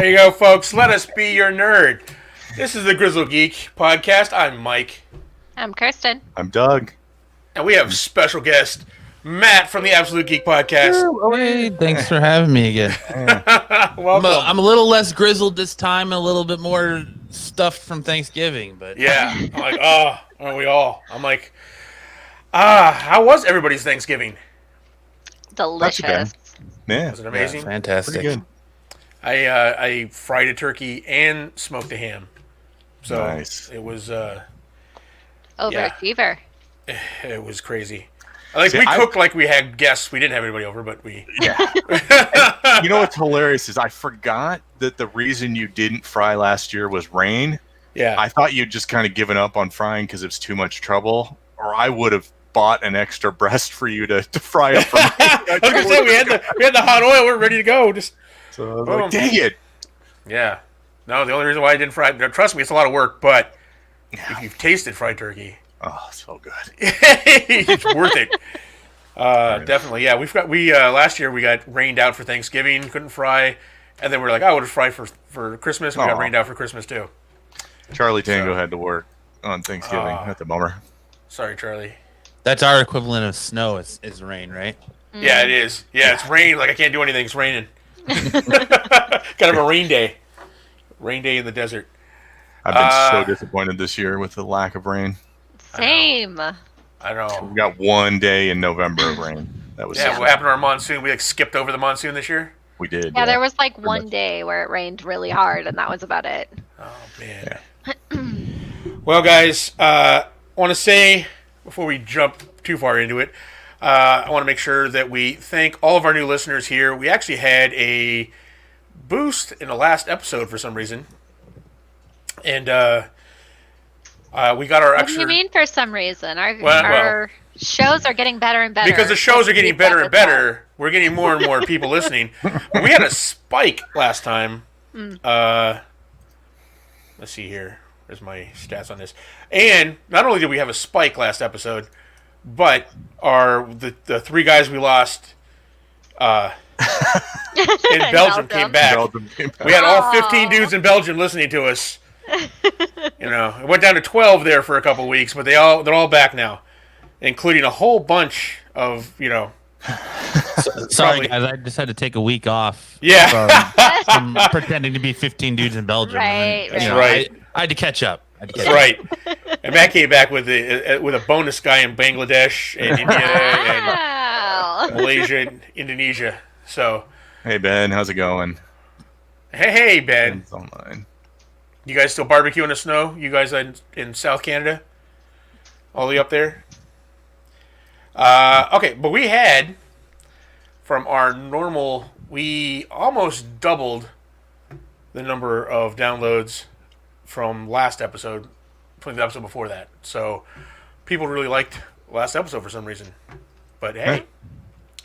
There you go, folks. Let us be your nerd. This is the Grizzled Geek Podcast. I'm Mike. I'm Kirsten. I'm Doug. And we have special guest, Matt from the Absolute Geek Podcast. Hey, thanks for having me again. Welcome. I'm a little less grizzled this time, a little bit more stuffed from Thanksgiving, but Yeah. I'm like, aren't we all? I'm like, how was everybody's Thanksgiving? Delicious. Yeah. Was it amazing? fantastic. Pretty good. I fried a turkey and smoked a ham. So Nice. it was Overachiever. it was crazy. Like See, we cooked like we had guests. We didn't have anybody over, but we You know what's hilarious is I forgot that the reason you didn't fry last year was rain. yeah. I thought you'd just kind of given up on frying because it was too much trouble, or I would have bought an extra breast for you to fry up for me. I was gonna say we had the hot oil. We're ready to go. Just So I was like, dang it. yeah. No, the only reason why I didn't fry. Trust me, it's a lot of work. But if you've tasted fried turkey, Oh, so good. it's worth it. Definitely, yeah. We last year we got rained out for Thanksgiving, couldn't fry, and then we were like, we'll just fry for Christmas. We got Aw. rained out for Christmas too. Charlie Tango had to work on Thanksgiving. That's a bummer. Sorry, Charlie. That's our equivalent of snow is rain, right? Yeah, it is. Yeah, it's rain. Like I can't do anything. It's raining. Gotta have a rain day. Rain day in the desert. I've been so disappointed this year with the lack of rain. Same. I don't know. We got one day in November of rain. That was Yeah, it. what happened to our monsoon? We skipped over the monsoon this year. We did. Yeah, there was like Pretty one much. day where it rained really hard, and that was about it. Oh man. Well, guys, I want to say before we jump too far into it, I want to make sure that we thank all of our new listeners here. We actually had a boost in the last episode for some reason, and we got our What extra. do you mean for some reason? Our Well- shows are getting better and better. Because the shows are getting Keep better up and with that. better, we're getting more and more people listening. But we had a spike last time. Let's see here. There's my stats on this. And not only did we have a spike last episode, but the three guys we lost in Belgium came back. Belgium came back. We had all 15 Aw. dudes in Belgium listening to us. It went down to 12 there for a couple of weeks, but they're all back now, including a whole bunch of Sorry, Probably. guys, I just had to take a week off. Yeah. From pretending to be 15 dudes in Belgium. Right, That's You know, right. I had to catch up. That's right. And Matt came back with a bonus guy in Bangladesh and India and Wow. Malaysia and Indonesia. So, Hey Ben, how's it going? hey Ben, Ben's online. you guys still barbecue in the snow? You guys in South Canada? All the way up there? Okay, but we had, from our normal, we almost doubled the number of downloads from last episode, from the episode before that. So people really liked last episode for some reason. But hey,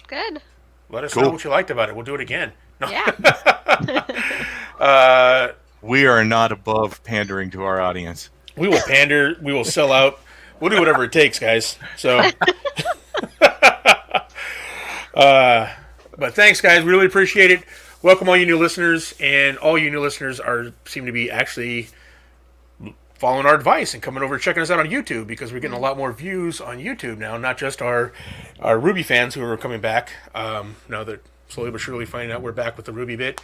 Good. let us Cool. know what you liked about it. We'll do it again. No. Yeah. We are not above pandering to our audience. We will pander. We will sell out. We'll do whatever it takes, guys. So, but thanks, guys. We really appreciate it. Welcome all you new listeners, and all you new listeners seem to be actually following our advice and coming over and checking us out on YouTube, because we're getting a lot more views on YouTube now. Not just our Ruby fans who are coming back. Now they're slowly but surely finding out we're back with the Ruby bit.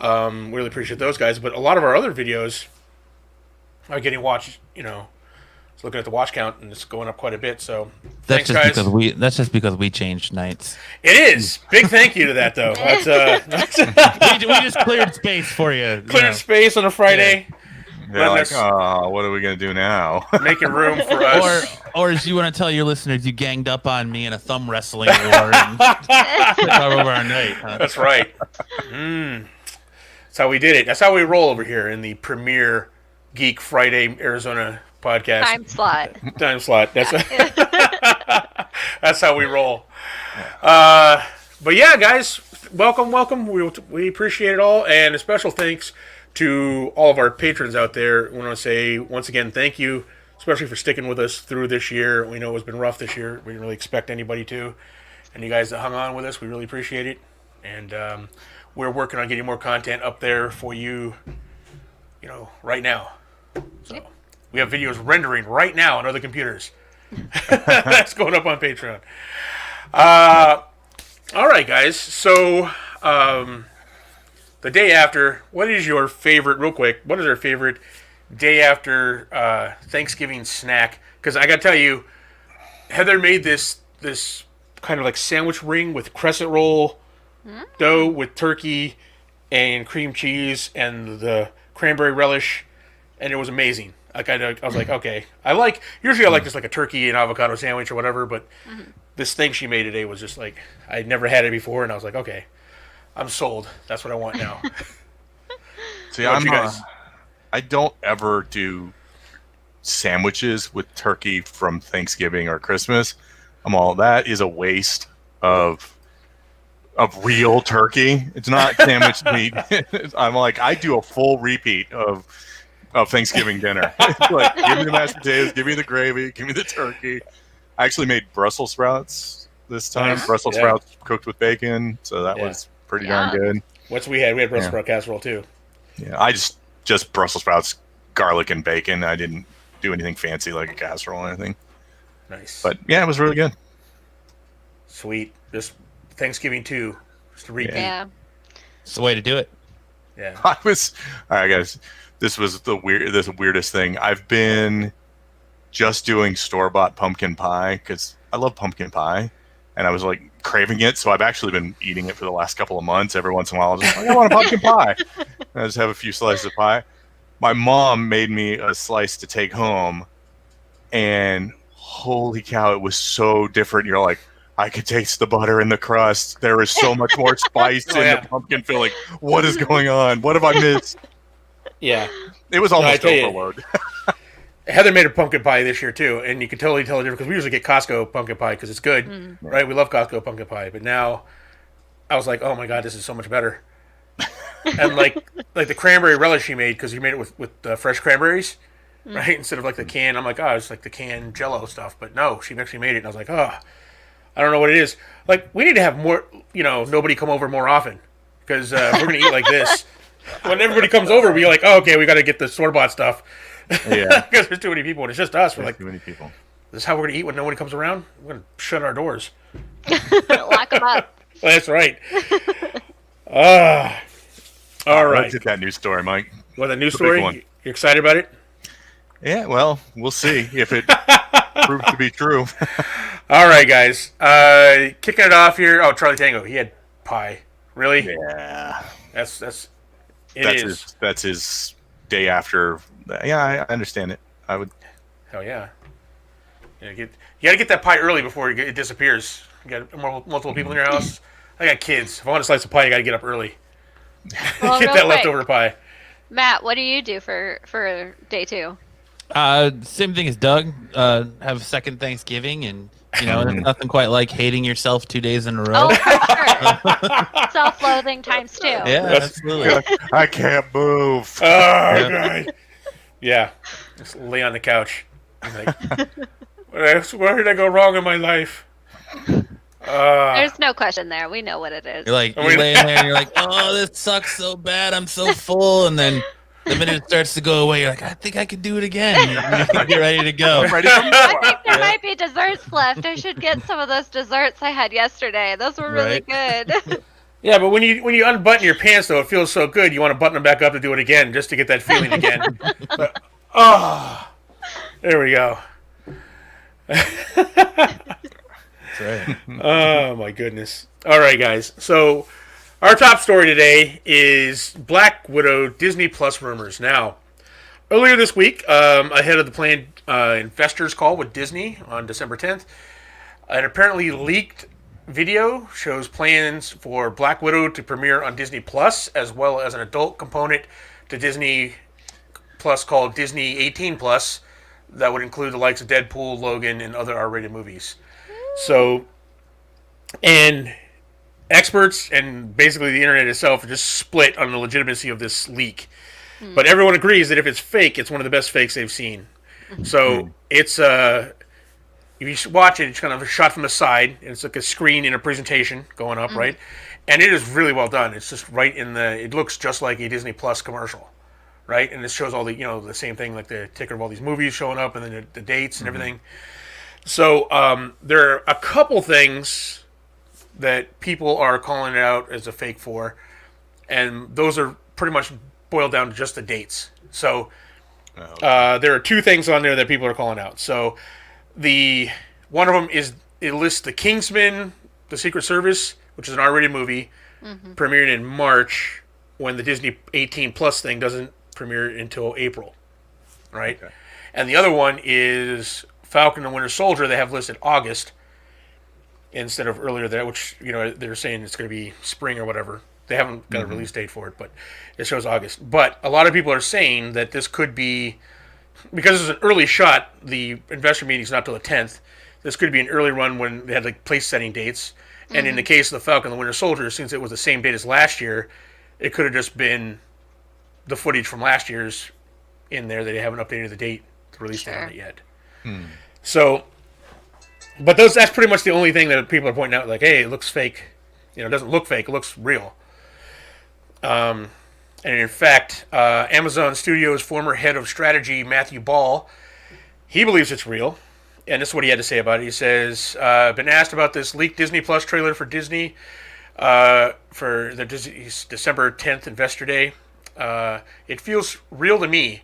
We really appreciate those guys, but a lot of our other videos are getting watched. It's looking at the watch count, and it's going up quite a bit. So thanks, guys. That's just because we changed nights. It is. Big thank you to that, though. That's we just cleared space for you. cleared space on a Friday, They're Let like, us- oh, what are we gonna do now? making room for us. Or as you want to tell your listeners, you ganged up on me in a thumb wrestling war and took over our night. Huh? That's right. That's how we did it. That's how we roll over here in the premier Geek Friday Arizona podcast Time slot. time slot. That's how we roll. But yeah, guys, welcome. We appreciate it all, and a special thanks to all of our patrons out there. I want to say once again thank you, especially for sticking with us through this year. We know it's been rough this year. We didn't really expect anybody to, and you guys that hung on with us, we really appreciate it. And we're working on getting more content up there for you, right now. So we have videos rendering right now on other computers. That's going up on Patreon. All right, guys. So the day after, what is your favorite, real quick, what is our favorite day after Thanksgiving snack? Because I got to tell you, Heather made this kind of like sandwich ring with crescent roll dough with turkey and cream cheese and the cranberry relish, and it was amazing. Like I was like, okay, usually I like just like a turkey and avocado sandwich or whatever, but this thing she made today was just like, I'd never had it before, and I was like, okay, I'm sold. That's what I want now. See, I don't ever do sandwiches with turkey from Thanksgiving or Christmas. That is a waste of real turkey. It's not sandwich meat. I'm like, I do a full repeat of Thanksgiving dinner. Like, give me the mashed potatoes, give me the gravy, give me the turkey. I actually made Brussels sprouts this time. Nice. Brussels sprouts cooked with bacon, so that was pretty darn good. What's we had? We had Brussels sprout casserole too. Yeah, I just Brussels sprouts, garlic, and bacon. I didn't do anything fancy like a casserole or anything. Nice. But yeah, it was really good. Sweet. Just Thanksgiving too. Just a repeat. Yeah. It's the way to do it. Yeah. All right, guys. This was the weirdest thing. I've been just doing store-bought pumpkin pie because I love pumpkin pie, and I was like craving it. So I've actually been eating it for the last couple of months. Every once in a while, I'm just like, I want a pumpkin pie. And I just have a few slices of pie. My mom made me a slice to take home, and holy cow, it was so different. You're like, I could taste the butter in the crust. There is so much more spice in the pumpkin filling. What is going on? What have I missed? Yeah. It was almost overload. Heather made a pumpkin pie this year too, and you can totally tell the difference because we usually get Costco pumpkin pie because it's good, right? We love Costco pumpkin pie, but now I was like, oh my god, this is so much better. And like the cranberry relish she made, because you made it with fresh cranberries, right? Instead of like the can. I'm like, oh, it's like the canned Jello stuff, but no, she actually made it, and I was like, oh, I don't know what it is. Like, we need to have more, nobody come over more often, because we're gonna eat like this. When everybody comes over, we're like, oh, okay, we got to get the store-bought stuff. Yeah. Because there's too many people, and it's just us. We're like, too many people. This is how we're going to eat when nobody comes around? We're going to shut our doors. Lock them up. That's right. All right. Let's get that news story, Mike. What, a news story? You're excited about it? Yeah, well, we'll see if it proves to be true. All right, guys. Kicking it off here. Oh, Charlie Tango. He had pie. Really? Yeah. That's his day after. Yeah, I understand it. I would. Hell yeah. You got to get that pie early before it disappears. You got multiple people in your house. I got kids. If I want a slice of pie, you got to get up early. Well, get that leftover pie. Matt, what do you do for day 2? Same thing as Doug. Have second Thanksgiving, and there's nothing quite like hating yourself 2 days in a row. Oh, for sure. Self-loathing times 2. Yeah, absolutely. I can't move. Oh, God. Yeah. Just lay on the couch. I'm like, where did I go wrong in my life? There's no question there. We know what it is. You're laying there and you're like, oh, this sucks so bad. I'm so full. And then the minute it starts to go away, you're like, I think I could do it again. You're ready to go. I think there might be desserts left. I should get some of those desserts I had yesterday. Those were really good. Yeah, but when you unbutton your pants, though, it feels so good. You want to button them back up to do it again, just to get that feeling again. But, there we go. That's right. Oh, my goodness. All right, guys. So, our top story today is Black Widow Disney Plus rumors. Now, earlier this week, ahead of the planned investors call with Disney on December 10th, an apparently leaked video shows plans for Black Widow to premiere on Disney Plus, as well as an adult component to Disney Plus called Disney 18 Plus, that would include the likes of Deadpool, Logan, and other R-rated movies. So, and experts and basically the internet itself are just split on the legitimacy of this leak. But everyone agrees that if it's fake, it's one of the best fakes they've seen. So it's if you watch it, it's kind of a shot from the side, and it's like a screen in a presentation going up, right? and it is really well done. It's just right in the. It looks just like a Disney Plus commercial, right? And it shows all the the same thing, like the ticker of all these movies showing up, and then the dates and everything. So there are a couple things that people are calling it out as a fake for, and those are pretty much boiled down to just the dates. So there are two things on there that people are calling out. So the one of them is it lists the Kingsman, the Secret Service, which is an R-rated movie, premiered in March, when the Disney 18 Plus thing doesn't premiere until April, right? Okay. And the other one is Falcon and Winter Soldier. They have listed August instead of earlier there, which they're saying it's going to be spring or whatever. They haven't got a release date for it, but it shows August. But a lot of people are saying that this could be, because it's an early shot, the investor meeting's not till the 10th. This could be an early run when they had like place setting dates. And in the case of the Falcon and the Winter Soldier, since it was the same date as last year, it could have just been the footage from last year's in there. They haven't updated the date, the release date on it yet. So, but that's pretty much the only thing that people are pointing out. Like, hey, it looks fake. It doesn't look fake. It looks real. And in fact, Amazon Studios' former head of strategy, Matthew Ball, he believes it's real. And this is what he had to say about it. He says, been asked about this leaked Disney Plus trailer for Disney for the December 10th Investor Day. It feels real to me,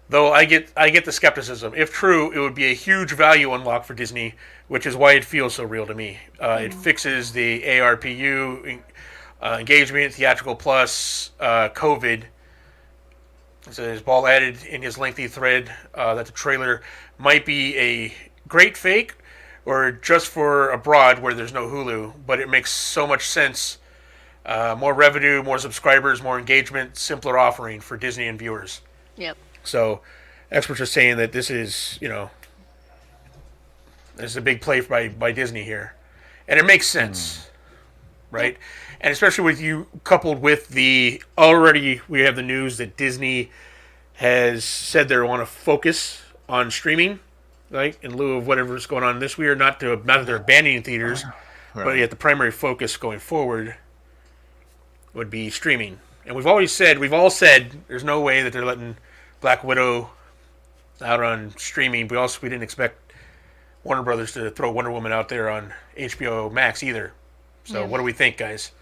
though I get the skepticism. If true, it would be a huge value unlock for Disney, which is why it feels so real to me. It fixes the ARPU, engagement, theatrical plus, COVID. So as Ball added in his lengthy thread that the trailer might be a great fake or just for abroad where there's no Hulu, but it makes so much sense. More revenue, more subscribers, more engagement, simpler offering for Disney and viewers. Yep. So experts are saying that this is, this is a big play by Disney here. And it makes sense, right? And especially with you coupled with we have the news that Disney has said they want to focus on streaming, right? In lieu of whatever's going on this year, not that they're abandoning theaters, but yet the primary focus going forward would be streaming. And we've all said there's no way that they're letting Black Widow out on streaming. We didn't expect Warner Brothers to throw Wonder Woman out there on HBO Max either. So what do we think, guys?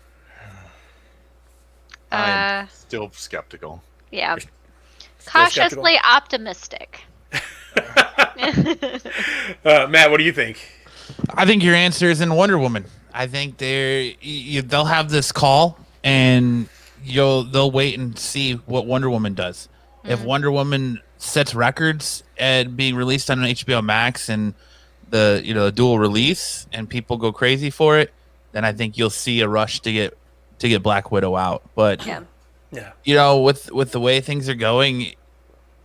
I'm still skeptical. Yeah. Still Cautiously optimistic. Matt, what do you think? I think your answer is in Wonder Woman. I think they'll have this call and they'll wait and see what Wonder Woman does. If Wonder Woman sets records at being released on an HBO Max and the dual release and people go crazy for it, then I think you'll see a rush to get Black Widow out. But with the way things are going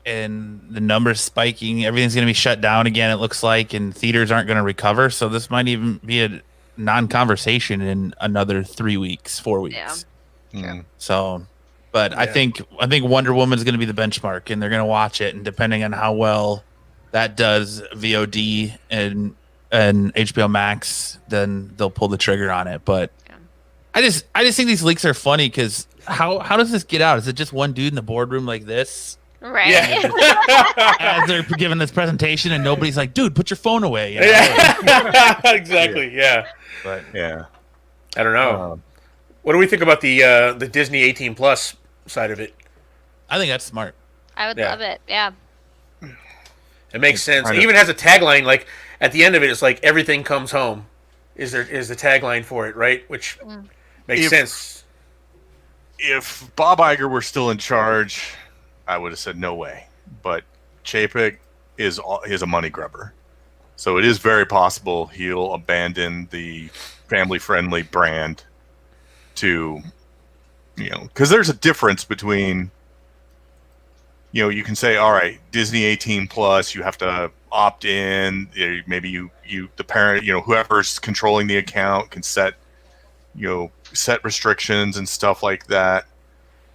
and the numbers spiking, everything's going to be shut down again, it looks like, and theaters aren't going to recover. So this might even be a non-conversation in another 3 weeks, 4 weeks. Yeah. So, but I think Wonder Woman's going to be the benchmark, and they're going to watch it, and depending on how well that does VOD and HBO Max, then they'll pull the trigger on it. But I just think these leaks are funny because how does this get out? Is it just one dude in the boardroom like this? Right. Yeah. As they're giving this presentation and nobody's like, dude, put your phone away. Yeah. Exactly. Yeah. But yeah, I don't know. What do we think about the Disney 18 Plus side of it? I think that's smart. I would love it. Yeah. It makes sense. It even has a tagline, like at the end of it, it's like everything comes home. Is the tagline for it, right? Which makes sense. If Bob Iger were still in charge, I would have said no way. But Chapek is a money grubber, so it is very possible he'll abandon the family-friendly brand to, because there's a difference between, you can say, all right, Disney 18 Plus, you have to opt in. Maybe you the parent, whoever's controlling the account can set restrictions and stuff like that.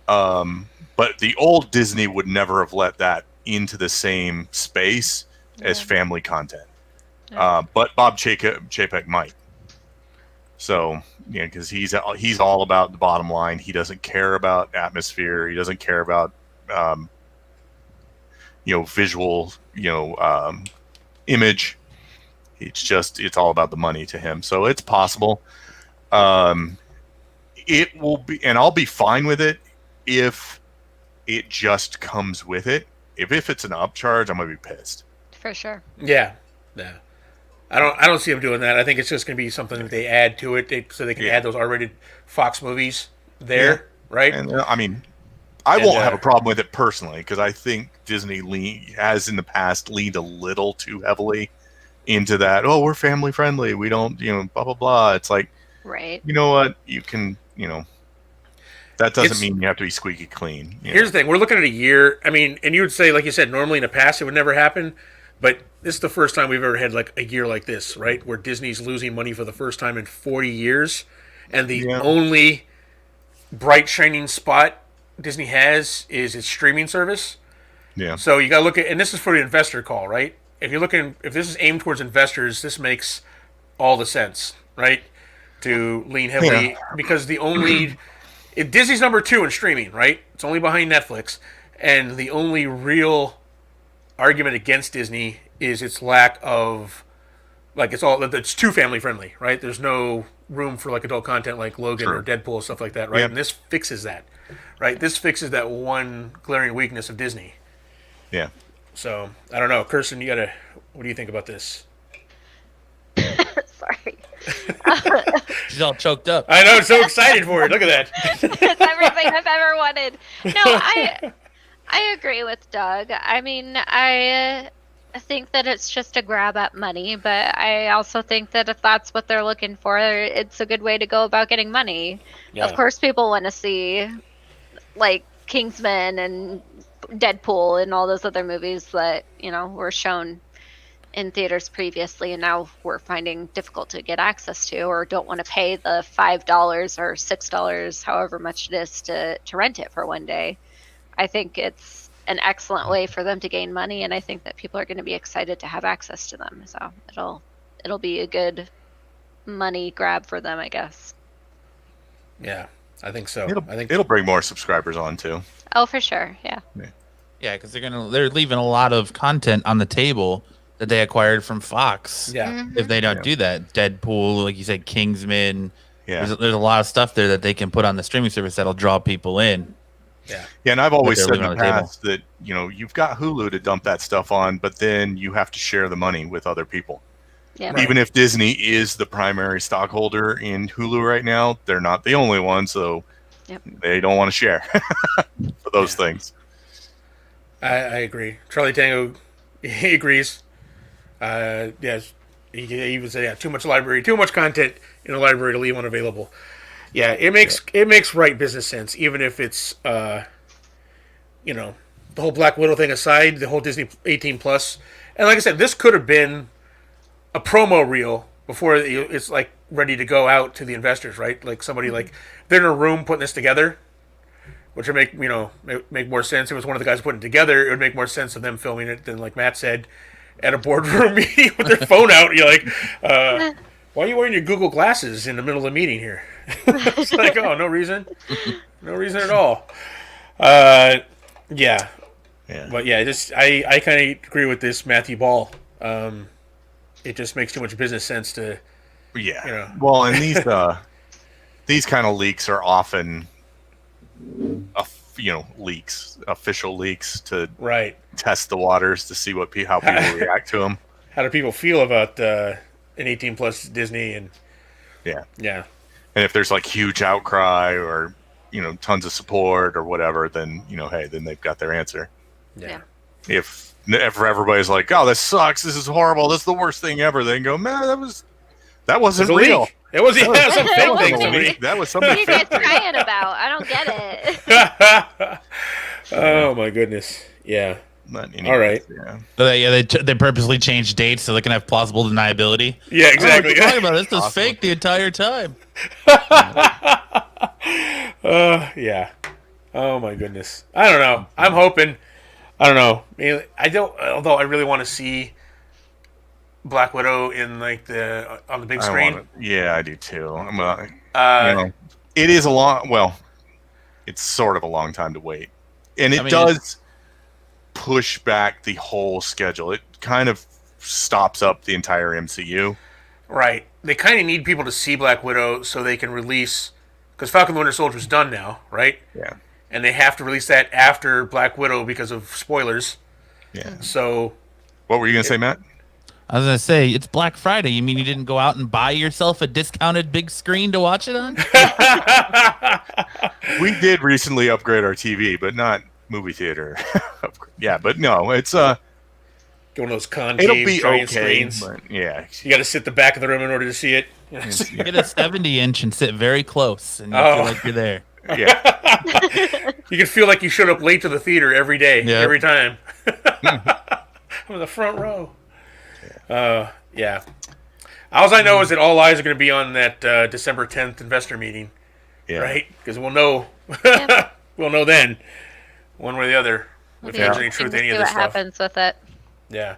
But the old Disney would never have let that into the same space as family content. But Bob Chapek might. So, because he's all about the bottom line. He doesn't care about atmosphere. He doesn't care about visual, image. It's all about the money to him. So it's possible. It will be, and I'll be fine with it if it just comes with it. If it's an upcharge, I'm gonna be pissed. For sure. Yeah. I don't see them doing that. I think it's just going to be something that they add to it, so they can add those R-rated Fox movies there, right? And I mean, I won't have a problem with it personally, because I think Disney has in the past leaned a little too heavily into that. Oh, we're family friendly. We don't, blah blah blah. It's like, right. You know what? You can, that doesn't mean you have to be squeaky clean. Here's the thing: we're looking at a year. I mean, and you would say, like you said, normally in the past it would never happen, but this is the first time we've ever had like a year like this, right? Where Disney's losing money for the first time in 40 years, and the only bright shining spot Disney has is its streaming service. Yeah. So you got to look at, and this is for the investor call, right? If this is aimed towards investors, this makes all the sense, right? To lean heavily because Disney's number 2 in streaming, right? It's only behind Netflix, and the only real argument against Disney is its lack of, like, it's too family friendly, right? There's no room for like adult content like Logan or Deadpool, stuff like that, right? Yep. And this fixes that, right? This fixes that one glaring weakness of Disney. Yeah. So I don't know, Kirsten, what do you think about this? Sorry. She's all choked up. I know, so excited for it. Look at that. It's everything I've ever wanted. No, I agree with Doug. I mean, I think that it's just a grab at money, but I also think that if that's what they're looking for, it's a good way to go about getting money. Yeah. Of course, people want to see like Kingsman and Deadpool and all those other movies that, were shown in theaters previously and now we're finding difficult to get access to, or don't want to pay the $5 or $6, however much it is to rent it for one day. I think it's an excellent way for them to gain money, and I think that people are going to be excited to have access to them. So it'll be a good money grab for them, I guess. Yeah, I think so. It'll bring more subscribers on too. Oh, for sure. Yeah. Yeah, because they're leaving a lot of content on the table that they acquired from Fox. Yeah. Mm-hmm. If they don't do that, Deadpool, like you said, Kingsman. Yeah. There's a lot of stuff there that they can put on the streaming service that'll draw people in. Yeah. Yeah, and I've always said in the leaving on the past that you've got Hulu to dump that stuff on, but then you have to share the money with other people. Yeah. Right. Even if Disney is the primary stockholder in Hulu right now, they're not the only one, so they don't want to share for those things. I agree. Charlie Tango, he agrees. Yes, he even said, too much content in the library to leave unavailable. Yeah, it makes right business sense, even if it's the whole Black Widow thing aside, the whole Disney 18 plus, and like I said, this could have been a promo reel before it's like ready to go out to the investors, right? Like somebody like they're in a room putting this together, which would make more sense. If it was one of the guys putting it together, it would make more sense of them filming it than, like Matt said, at a boardroom meeting with their phone out. You're like, why are you wearing your Google glasses in the middle of the meeting here? It's like, oh, no reason. No reason at all. Yeah. But yeah, I kind of agree with this Matthew Ball. It just makes too much business sense to. Yeah. Well, and these kind of leaks are often, official leaks to test the waters to see how people react to them. How do people feel about an 18 plus Disney and yeah. And if there's like huge outcry or tons of support or whatever, then hey, then they've got their answer. Yeah. If everybody's like, oh, this sucks, this is horrible, this is the worst thing ever, they can go, man, that wasn't real. Leak. It was some fake thing. That was What are something. you guys crying about? I don't get it. Oh my goodness. Yeah. All right. Yeah. So they purposely changed dates so they can have plausible deniability. Yeah, exactly. Oh, talking about this was fake the entire time. Yeah. Oh my goodness. I don't know. I'm hoping. I don't know. Although I really want to see Black Widow in like the on the big I screen. want it. Yeah, I do too. Uh, It is a long. Well, it's sort of a long time to wait, and it does push back the whole schedule. It kind of stops up the entire MCU. Right. They kind of need people to see Black Widow so they can release, because Falcon the Winter Soldier's done now, right? Yeah. And they have to release that after Black Widow because of spoilers. Yeah. So. What were you gonna say, Matt? I was gonna say it's Black Friday. You mean you didn't go out and buy yourself a discounted big screen to watch it on? We did recently upgrade our TV, but not movie theater. Yeah, but no, it's Get one of those it'll concave be giant okay. screens. But yeah, You got to sit the back of the room in order to see it. Get a 70-inch and sit very close, and you feel like you're there. yeah. You can feel like you showed up late to the theater every day, Yeah. every time. I'm in the front row. Yeah. All I know is that all eyes are going to be on that December 10th investor meeting, Yeah. right? Because we'll know. We'll know then, one way or the other, if there's any truth to any of this what stuff. happens with it. Yeah.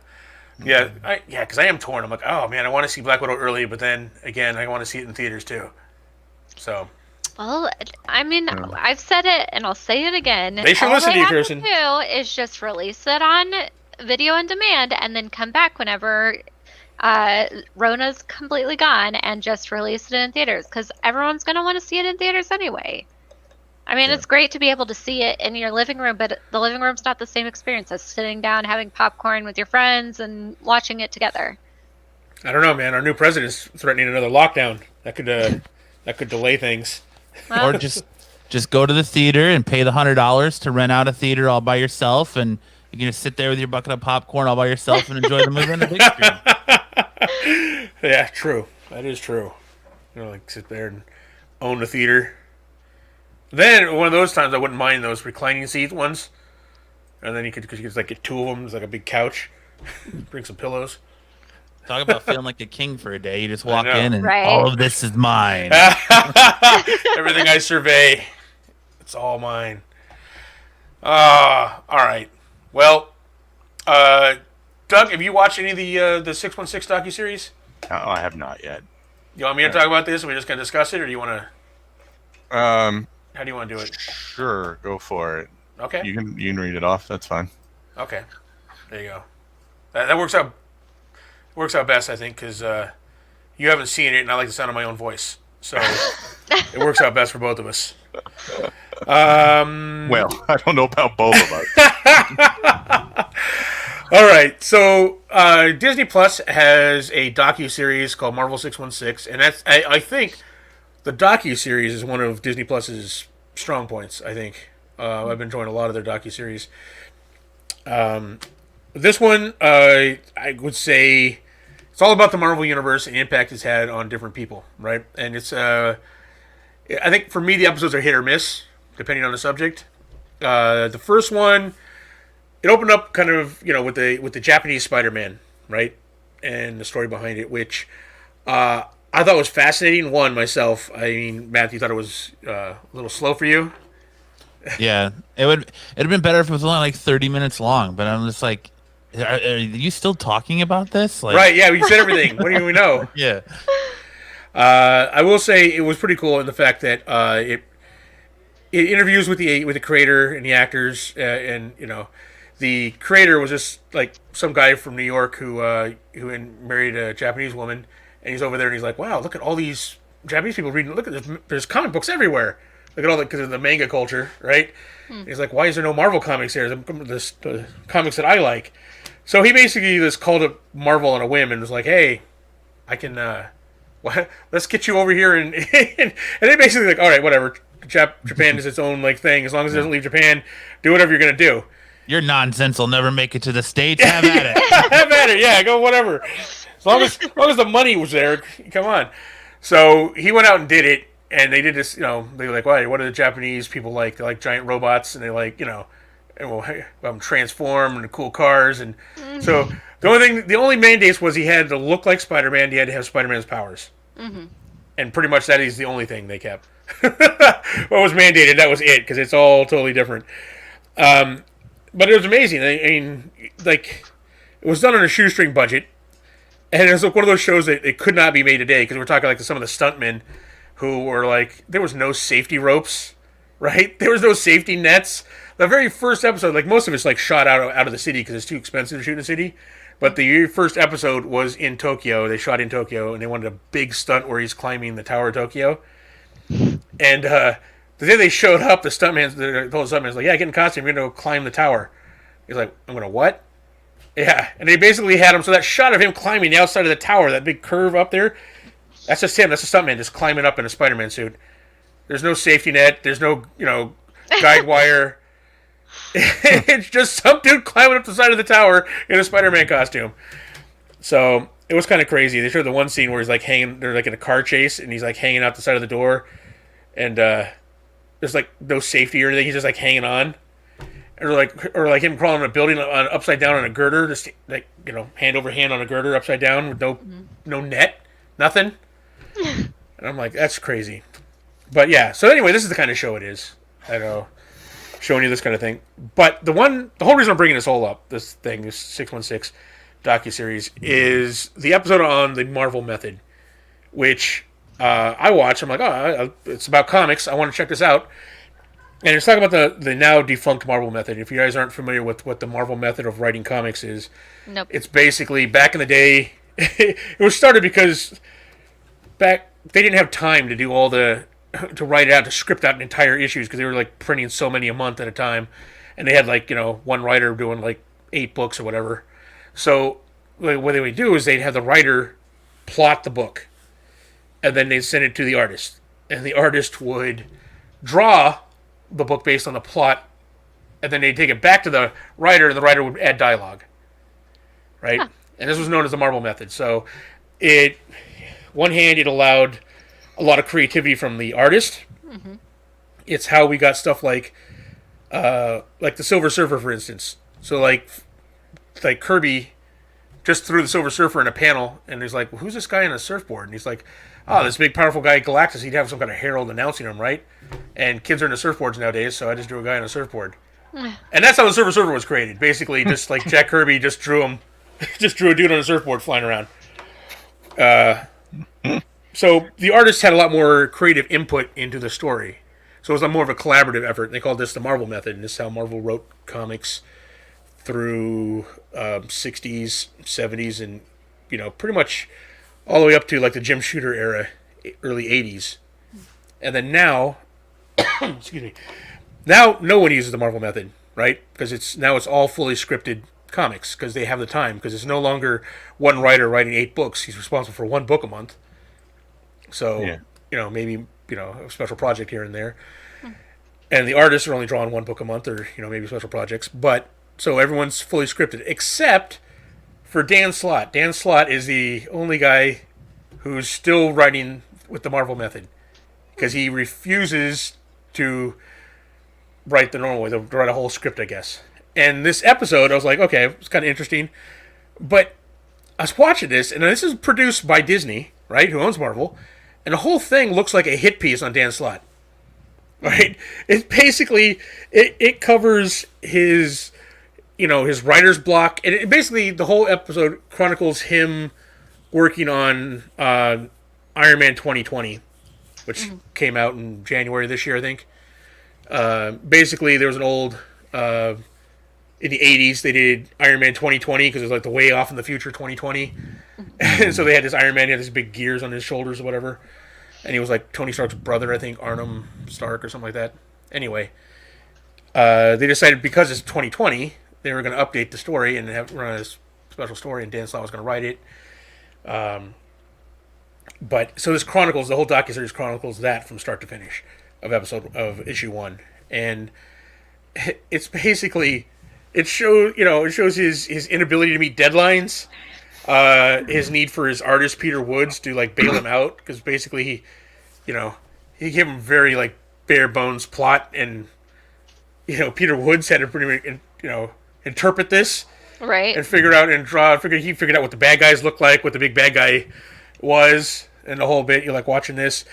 Yeah, because I am torn. I'm like, oh man, I want to see Black Widow early, but then again, I want to see it in theaters too. So Well, I mean, I've said it and I'll say it again. They should listen to you, Kirsten. All they have to do is just release it on video on demand and then come back whenever Rona's completely gone and just release it in theaters because everyone's going to want to see it in theaters anyway. I mean, it's great to be able to see it in your living room, but the living room's not the same experience as sitting down, having popcorn with your friends, and watching it together. I don't know, man. Our new president's threatening another lockdown. That could delay things. Well, Or just go to the theater and pay the $100 to rent out a theater all by yourself, and you can just sit there with your bucket of popcorn all by yourself and enjoy the movie on the big screen. Yeah, true. That is true. Like sit there and own the theater. Then one of those times I wouldn't mind those reclining seat ones, and then you could like get two of them. It's like a big couch. Bring some pillows. Talk about feeling like a king for a day. You just walk know. in and Right. all of this is mine. Everything I survey, it's all mine. All right. Well, Doug, have you watched any of the 616 docuseries? Oh, I have not yet. You want me to talk about this and we're just going to discuss it, or do you want to? How do you want to do it? Sure, go for it. Okay. You can read it off. That's fine. Okay. There you go. That works out. Works out best, I think, because you haven't seen it, and I like the sound of my own voice, so it works out best for both of us. Well, I don't know about both of us. All right, so Disney Plus has a docu-series called Marvel 616, and that's I think the docu-series is one of Disney Plus's strong points. I think I've been enjoying a lot of their docu-series. This one, I would say, it's all about the Marvel Universe and the impact it's had on different people, right? And it's, I think for me, the episodes are hit or miss, depending on the subject. The first one, it opened up kind of, with the Japanese Spider-Man, right? And the story behind it, which I thought was fascinating. One, myself, I mean, Matt, you thought it was a little slow for you? Yeah, it'd have been better if it was only like 30 minutes long. But I'm just like, are you still talking about this? Like, Right, yeah, we said everything. What do we know? Yeah. I will say it was pretty cool in the fact that it interviews with the creator and the actors, and the creator was just like some guy from New York who married a Japanese woman, and he's over there and he's like, wow, look at all these Japanese people reading. Look at there's comic books everywhere. Look at all because of the manga culture, right? And he's like, why is there no Marvel comics here? The comics that I like. So he basically just called up Marvel on a whim and was like, hey, I can. Let's get you over here, and they basically like, all right, whatever. Japan is its own like thing. As long as it doesn't leave Japan, do whatever you're gonna do. Your nonsense will never make it to the States. Have at it. Have at it, yeah, go whatever. As long as the money was there, come on. So he went out and did it, and they did this. They were like, "Why? What do the Japanese people like? They like giant robots, and they like, and transform and cool cars, and so the only mandate was he had to look like Spider-Man. He had to have Spider-Man's powers, and pretty much that is the only thing they kept. What was mandated, that was it, because it's all totally different. But it was amazing. I mean, like, it was done on a shoestring budget. And it was like one of those shows that it could not be made today because we're talking like some of the stuntmen who were like, there was no safety ropes, right? There was no safety nets. The very first episode, like most of it's like shot out of the city because it's too expensive to shoot in the city. But the first episode was in Tokyo. They shot in Tokyo, and they wanted a big stunt where he's climbing the Tower of Tokyo. And the day they showed up, the stuntman's like, "Yeah, get in costume. You're going to go climb the tower." He's like, "I'm going to what?" Yeah, and they basically had him. So that shot of him climbing the outside of the tower, that big curve up there, that's just him. That's a stuntman just climbing up in a Spider-Man suit. There's no safety net. There's no, guide wire. It's just some dude climbing up the side of the tower in a Spider-Man costume. So it was kind of crazy. They showed the one scene where he's like hanging, they're like in a car chase, and he's like hanging out the side of the door, and there's like no safety or anything. He's just like hanging on, or like him crawling in a building on upside down on a girder, just like hand over hand on a girder upside down with no net, nothing. And I'm like, that's crazy. But yeah. So anyway, this is the kind of show it is. I know. Showing you this kind of thing. But the whole reason I'm bringing this 616 docuseries, is the episode on the Marvel method, which I watched. I'm like, it's about comics. I want to check this out. And it's talking about the now defunct Marvel method. If you guys aren't familiar with what the Marvel method of writing comics is, nope. It's basically back in the day. It was started because they didn't have time to do all to write out, to script out entire issues because they were like printing so many a month at a time, and they had like one writer doing like 8 books or whatever. So what they would do is they'd have the writer plot the book, and then they'd send it to the artist, and the artist would draw the book based on the plot, and then they'd take it back to the writer, and the writer would add dialogue, right? Huh. And this was known as the Marvel method. So it allowed a lot of creativity from the artist. Mm-hmm. It's how we got stuff like the Silver Surfer, for instance. So like Kirby just threw the Silver Surfer in a panel, and he's like, well, "Who's this guy on a surfboard?" And he's like, "Oh, this big powerful guy, Galactus. He'd have some kind of herald announcing him, right?" And kids are into surfboards nowadays, so I just drew a guy on a surfboard, and that's how the Silver Surfer was created. Basically, just like Jack Kirby just drew a dude on a surfboard flying around. So the artists had a lot more creative input into the story. So it was more of a collaborative effort. They called this the Marvel method, and this is how Marvel wrote comics through 60s, 70s, and pretty much all the way up to like the Jim Shooter era, early 80s. And then now, excuse me, now no one uses the Marvel method, right? Because it's all fully scripted comics because they have the time, because it's no longer one writer writing 8 books. He's responsible for 1 book a month. So, maybe, a special project here and there. And the artists are only drawing 1 book a month, or, maybe special projects. But, so everyone's fully scripted, except for Dan Slott. Dan Slott is the only guy who's still writing with the Marvel method, because he refuses to write the normal way, to write a whole script, I guess. And this episode, I was like, okay, it's kind of interesting. But I was watching this, and this is produced by Disney, right, who owns Marvel. And the whole thing looks like a hit piece on Dan Slott, right? It's basically, it covers his, his writer's block. And basically, the whole episode chronicles him working on Iron Man 2020, which came out in January this year, I think. Basically, there was an old, in the 80s, they did Iron Man 2020 because it was like the way off in the future 2020. And so they had this Iron Man, he had these big gears on his shoulders or whatever. And he was like Tony Stark's brother, I think, Arnhem Stark or something like that. Anyway, they decided because it's 2020, they were going to update the story and run a special story, and Dan Slott was going to write it. But so this chronicles, the whole docuseries chronicles that from start to finish of issue 1. And it's basically, it shows his inability to meet deadlines. His need for his artist Peter Woods to like bail him out, because basically he gave him very like bare bones plot, and Peter Woods had to pretty interpret this, right, and figure out and draw. He figured out what the bad guys looked like, what the big bad guy was, and the whole bit. You're like watching this,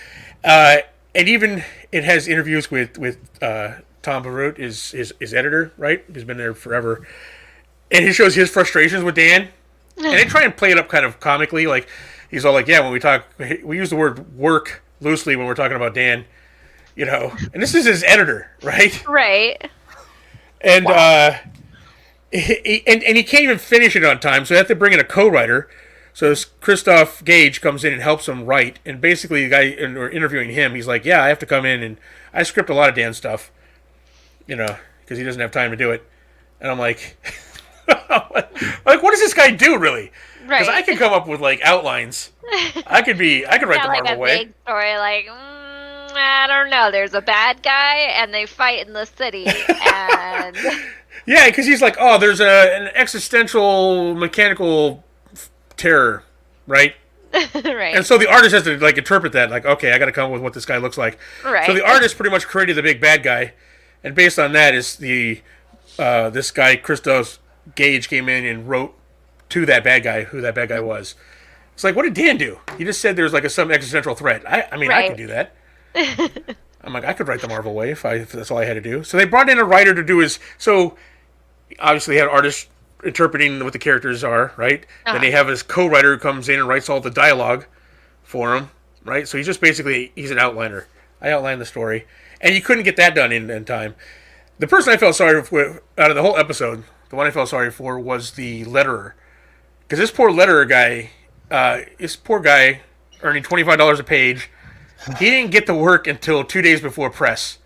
and even it has interviews with Tom Barut, his editor, right, who's been there forever, and he shows his frustrations with Dan. And they try and play it up kind of comically. Like, he's all like, yeah, when we talk, we use the word work loosely when we're talking about Dan, And this is his editor, right? Right. And and he can't even finish it on time, so they have to bring in a co-writer. So this Christoph Gage comes in and helps him write. And basically, the guy interviewing him, he's like, yeah, I have to come in and I script a lot of Dan's stuff, because he doesn't have time to do it. And I'm like, like, what does this guy do, really? Because I can come up with, like, outlines. I could write the Marvel way. Big story, like, I don't know. There's a bad guy, and they fight in the city, and... Yeah, because he's like, oh, there's an existential mechanical terror, right? Right. And so the artist has to, like, interpret that, like, okay, I got to come up with what this guy looks like. Right. So the artist pretty much created the big bad guy, and based on that is this guy Christos Gage came in and wrote to that bad guy who that bad guy was. It's like, what did Dan do? He just said there's like some existential threat. I mean, I could do that. I'm like, I could write the Marvel way if that's all I had to do. So they brought in a writer to do his. So obviously, they had artists interpreting what the characters are, right? Then they have his co-writer who comes in and writes all the dialogue for him, right? So he's just basically he's an outliner. I outlined the story, and you couldn't get that done in time. The person I felt sorry for out of the whole episode, the one I felt sorry for was the letterer, because this poor letterer guy, earning $25 a page. He didn't get to work until 2 days before press.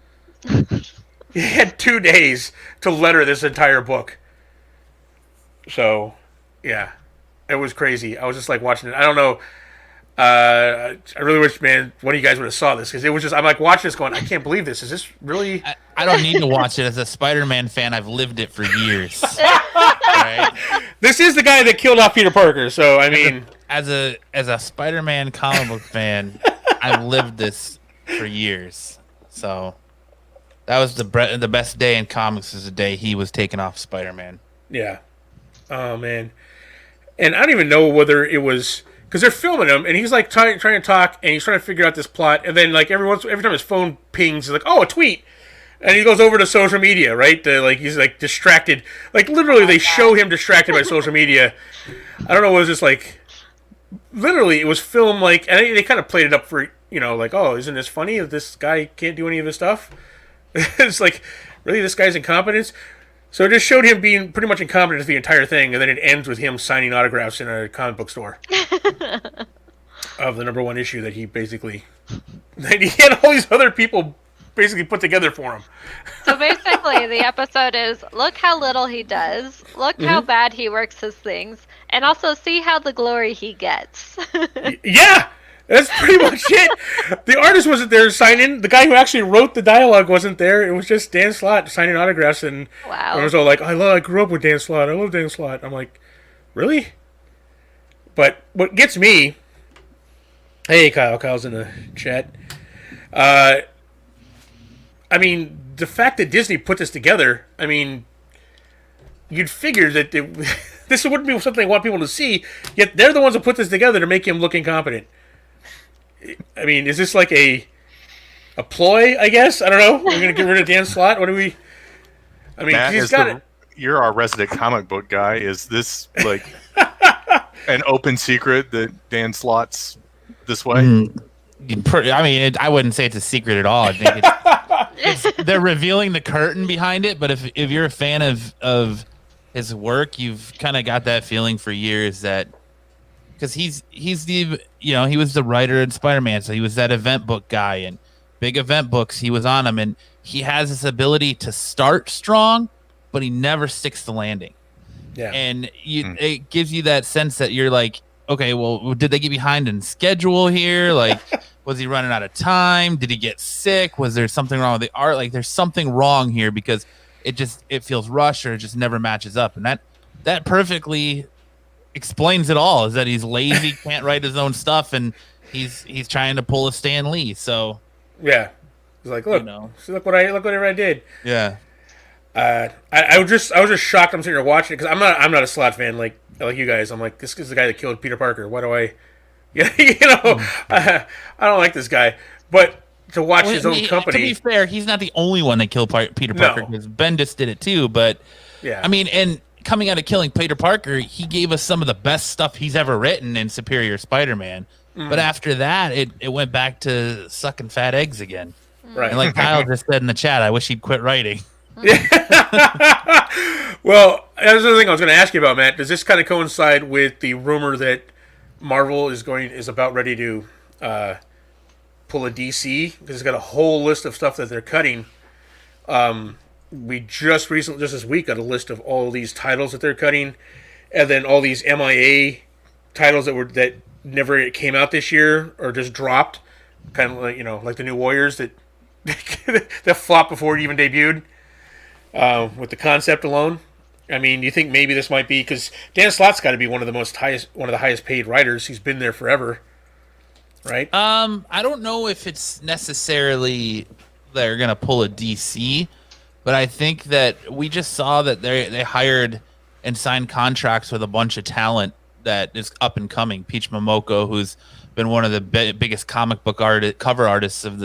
He had 2 days to letter this entire book. So, yeah, it was crazy. I was just like watching it. I don't know. I really wish, man, one of you guys would have saw this, because it was just, I'm like watching this going, I can't believe this. Is this really? I don't need to watch it. As a Spider-Man fan, I've lived it for years. Right? This is the guy that killed off Peter Parker. So, I mean, as a Spider-Man comic book fan, I've lived this for years. So that was the best day in comics, is the day he was taken off Spider-Man. Yeah. Oh, man. And I don't even know whether it was, because they're filming him, and he's like trying to talk, and he's trying to figure out this plot, and then like every time his phone pings, he's like, oh, a tweet, and he goes over to social media, right? He's like distracted, like literally they show him distracted by social media. I don't know, it was just like, literally it was filmed like, and they kind of played it up for, like, oh, isn't this funny that this guy can't do any of this stuff? It's like, really, this guy's incompetence? So it just showed him being pretty much incompetent the entire thing, and then it ends with him signing autographs in a comic book store of the #1 issue that he basically, that he had all these other people basically put together for him. So basically, the episode is, look how little he does, look how bad he works his things, and also see how the glory he gets. Yeah! That's pretty much it. The artist wasn't there signing. The guy who actually wrote the dialogue wasn't there. It was just Dan Slott signing autographs, and Wow. I was all like, I grew up with Dan Slott. I love Dan Slott. I'm like, really? But what gets me... Hey, Kyle. Kyle's in the chat. I mean, the fact that Disney put this together, I mean, you'd figure that this wouldn't be something they want people to see, yet they're the ones that put this together to make him look incompetent. I mean, is this like a ploy, I guess? I don't know. We're going to get rid of Dan Slott? What do we... I mean, Matt, he's got it. You're our resident comic book guy. Is this, like, an open secret that Dan Slott's this way? I mean, I wouldn't say it's a secret at all. I think they're revealing the curtain behind it, but if you're a fan of his work, you've kind of got that feeling for years that... Because he's the, he was the writer in Spider-Man, so he was that event book guy, and big event books, he was on them, and he has this ability to start strong, but he never sticks the landing. Yeah. And it gives you that sense that you're like, okay, well, did they get behind in schedule here? Like, was he running out of time? Did he get sick? Was there something wrong with the art? Like, there's something wrong here, because it feels rushed, or it just never matches up. And that perfectly explains it all, is that he's lazy, can't write his own stuff, and he's trying to pull a Stan Lee. So yeah, he's like, look, see, look whatever I did. Yeah. I was just shocked. I'm sitting here watching it, because I'm not a Slott fan like you guys. I'm like, this is the guy that killed Peter Parker. Why do I, I don't like this guy. But to watch his own company. To be fair, he's not the only one that killed Peter Parker, because Bendis did it too. But yeah, I mean, and coming out of killing Peter Parker, he gave us some of the best stuff he's ever written in Superior Spider-Man. But after that, it went back to sucking fat eggs again. Right. And like Kyle just said in the chat, I wish he'd quit writing. Well, that's the thing I was going to ask you about, Matt. Does this kind of coincide with the rumor that Marvel is about ready to pull a DC? Because it's got a whole list of stuff that they're cutting. We just this week, got a list of all these titles that they're cutting, and then all these MIA titles that never came out this year or just dropped, kind of like like the New Warriors that that flopped before it even debuted. With the concept alone, I mean, you think maybe this might be because Dan Slott's got to be one of the highest paid writers. He's been there forever, right? I don't know if it's necessarily they're gonna pull a DC, but I think that we just saw that they hired and signed contracts with a bunch of talent that is up and coming. Peach Momoko, who's been one of the biggest comic book cover artists of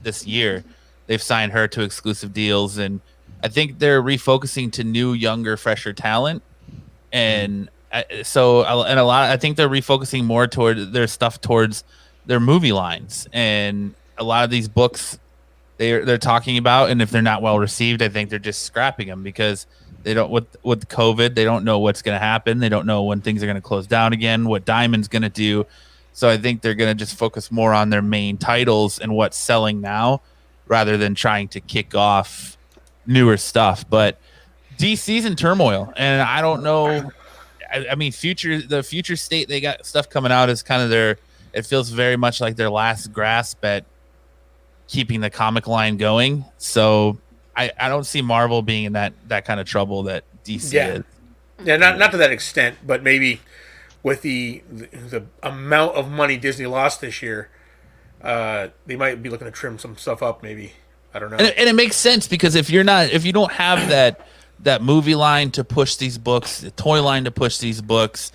this year, they've signed her to exclusive deals, and I think they're refocusing to new, younger, fresher talent, and I think they're refocusing more toward their stuff towards their movie lines, and a lot of these books they're talking about, and if they're not well received, I think they're just scrapping them because they don't with COVID, they don't know what's going to happen, they don't know when things are going to close down again, what Diamond's going to do, so I think they're going to just focus more on their main titles and what's selling now, rather than trying to kick off newer stuff. But DC's in turmoil, and I don't know. I mean, the future state, they got stuff coming out is kind of it feels very much like their last grasp at keeping the comic line going. So I don't see Marvel being in that kind of trouble that DC is. Yeah, not to that extent, but maybe with the amount of money Disney lost this year, they might be looking to trim some stuff up. Maybe, I don't know. And it makes sense because if you don't have that movie line to push these books, the toy line to push these books,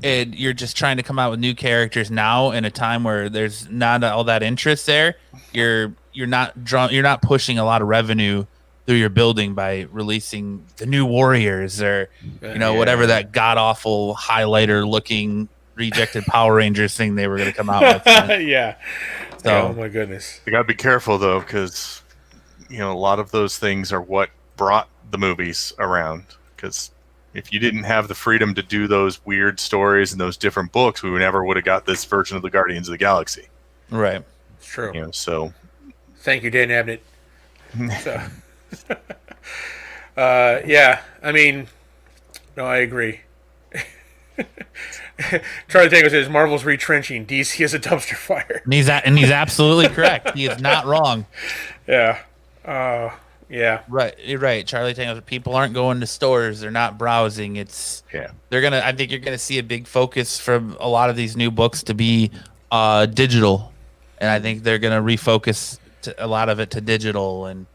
and you're just trying to come out with new characters now in a time where there's not all that interest there, you're not pushing a lot of revenue through your building by releasing the new Warriors or whatever that god awful highlighter looking rejected Power Rangers thing they were going to come out with. Yeah. So, oh my goodness. You got to be careful though, because a lot of those things are what brought the movies around. Because if you didn't have the freedom to do those weird stories and those different books, we never would have got this version of the Guardians of the Galaxy. Right. It's true. So. Thank you, Dan Abnett. So. Yeah. I mean, no, I agree. Charlie Tango says Marvel's retrenching. DC is a dumpster fire. And he's absolutely correct. He is not wrong. Yeah. Yeah. Right. You're right. Charlie Tango. People aren't going to stores. They're not browsing. I think you're gonna see a big focus from a lot of these new books to be digital, and I think they're gonna refocus a lot of it to digital and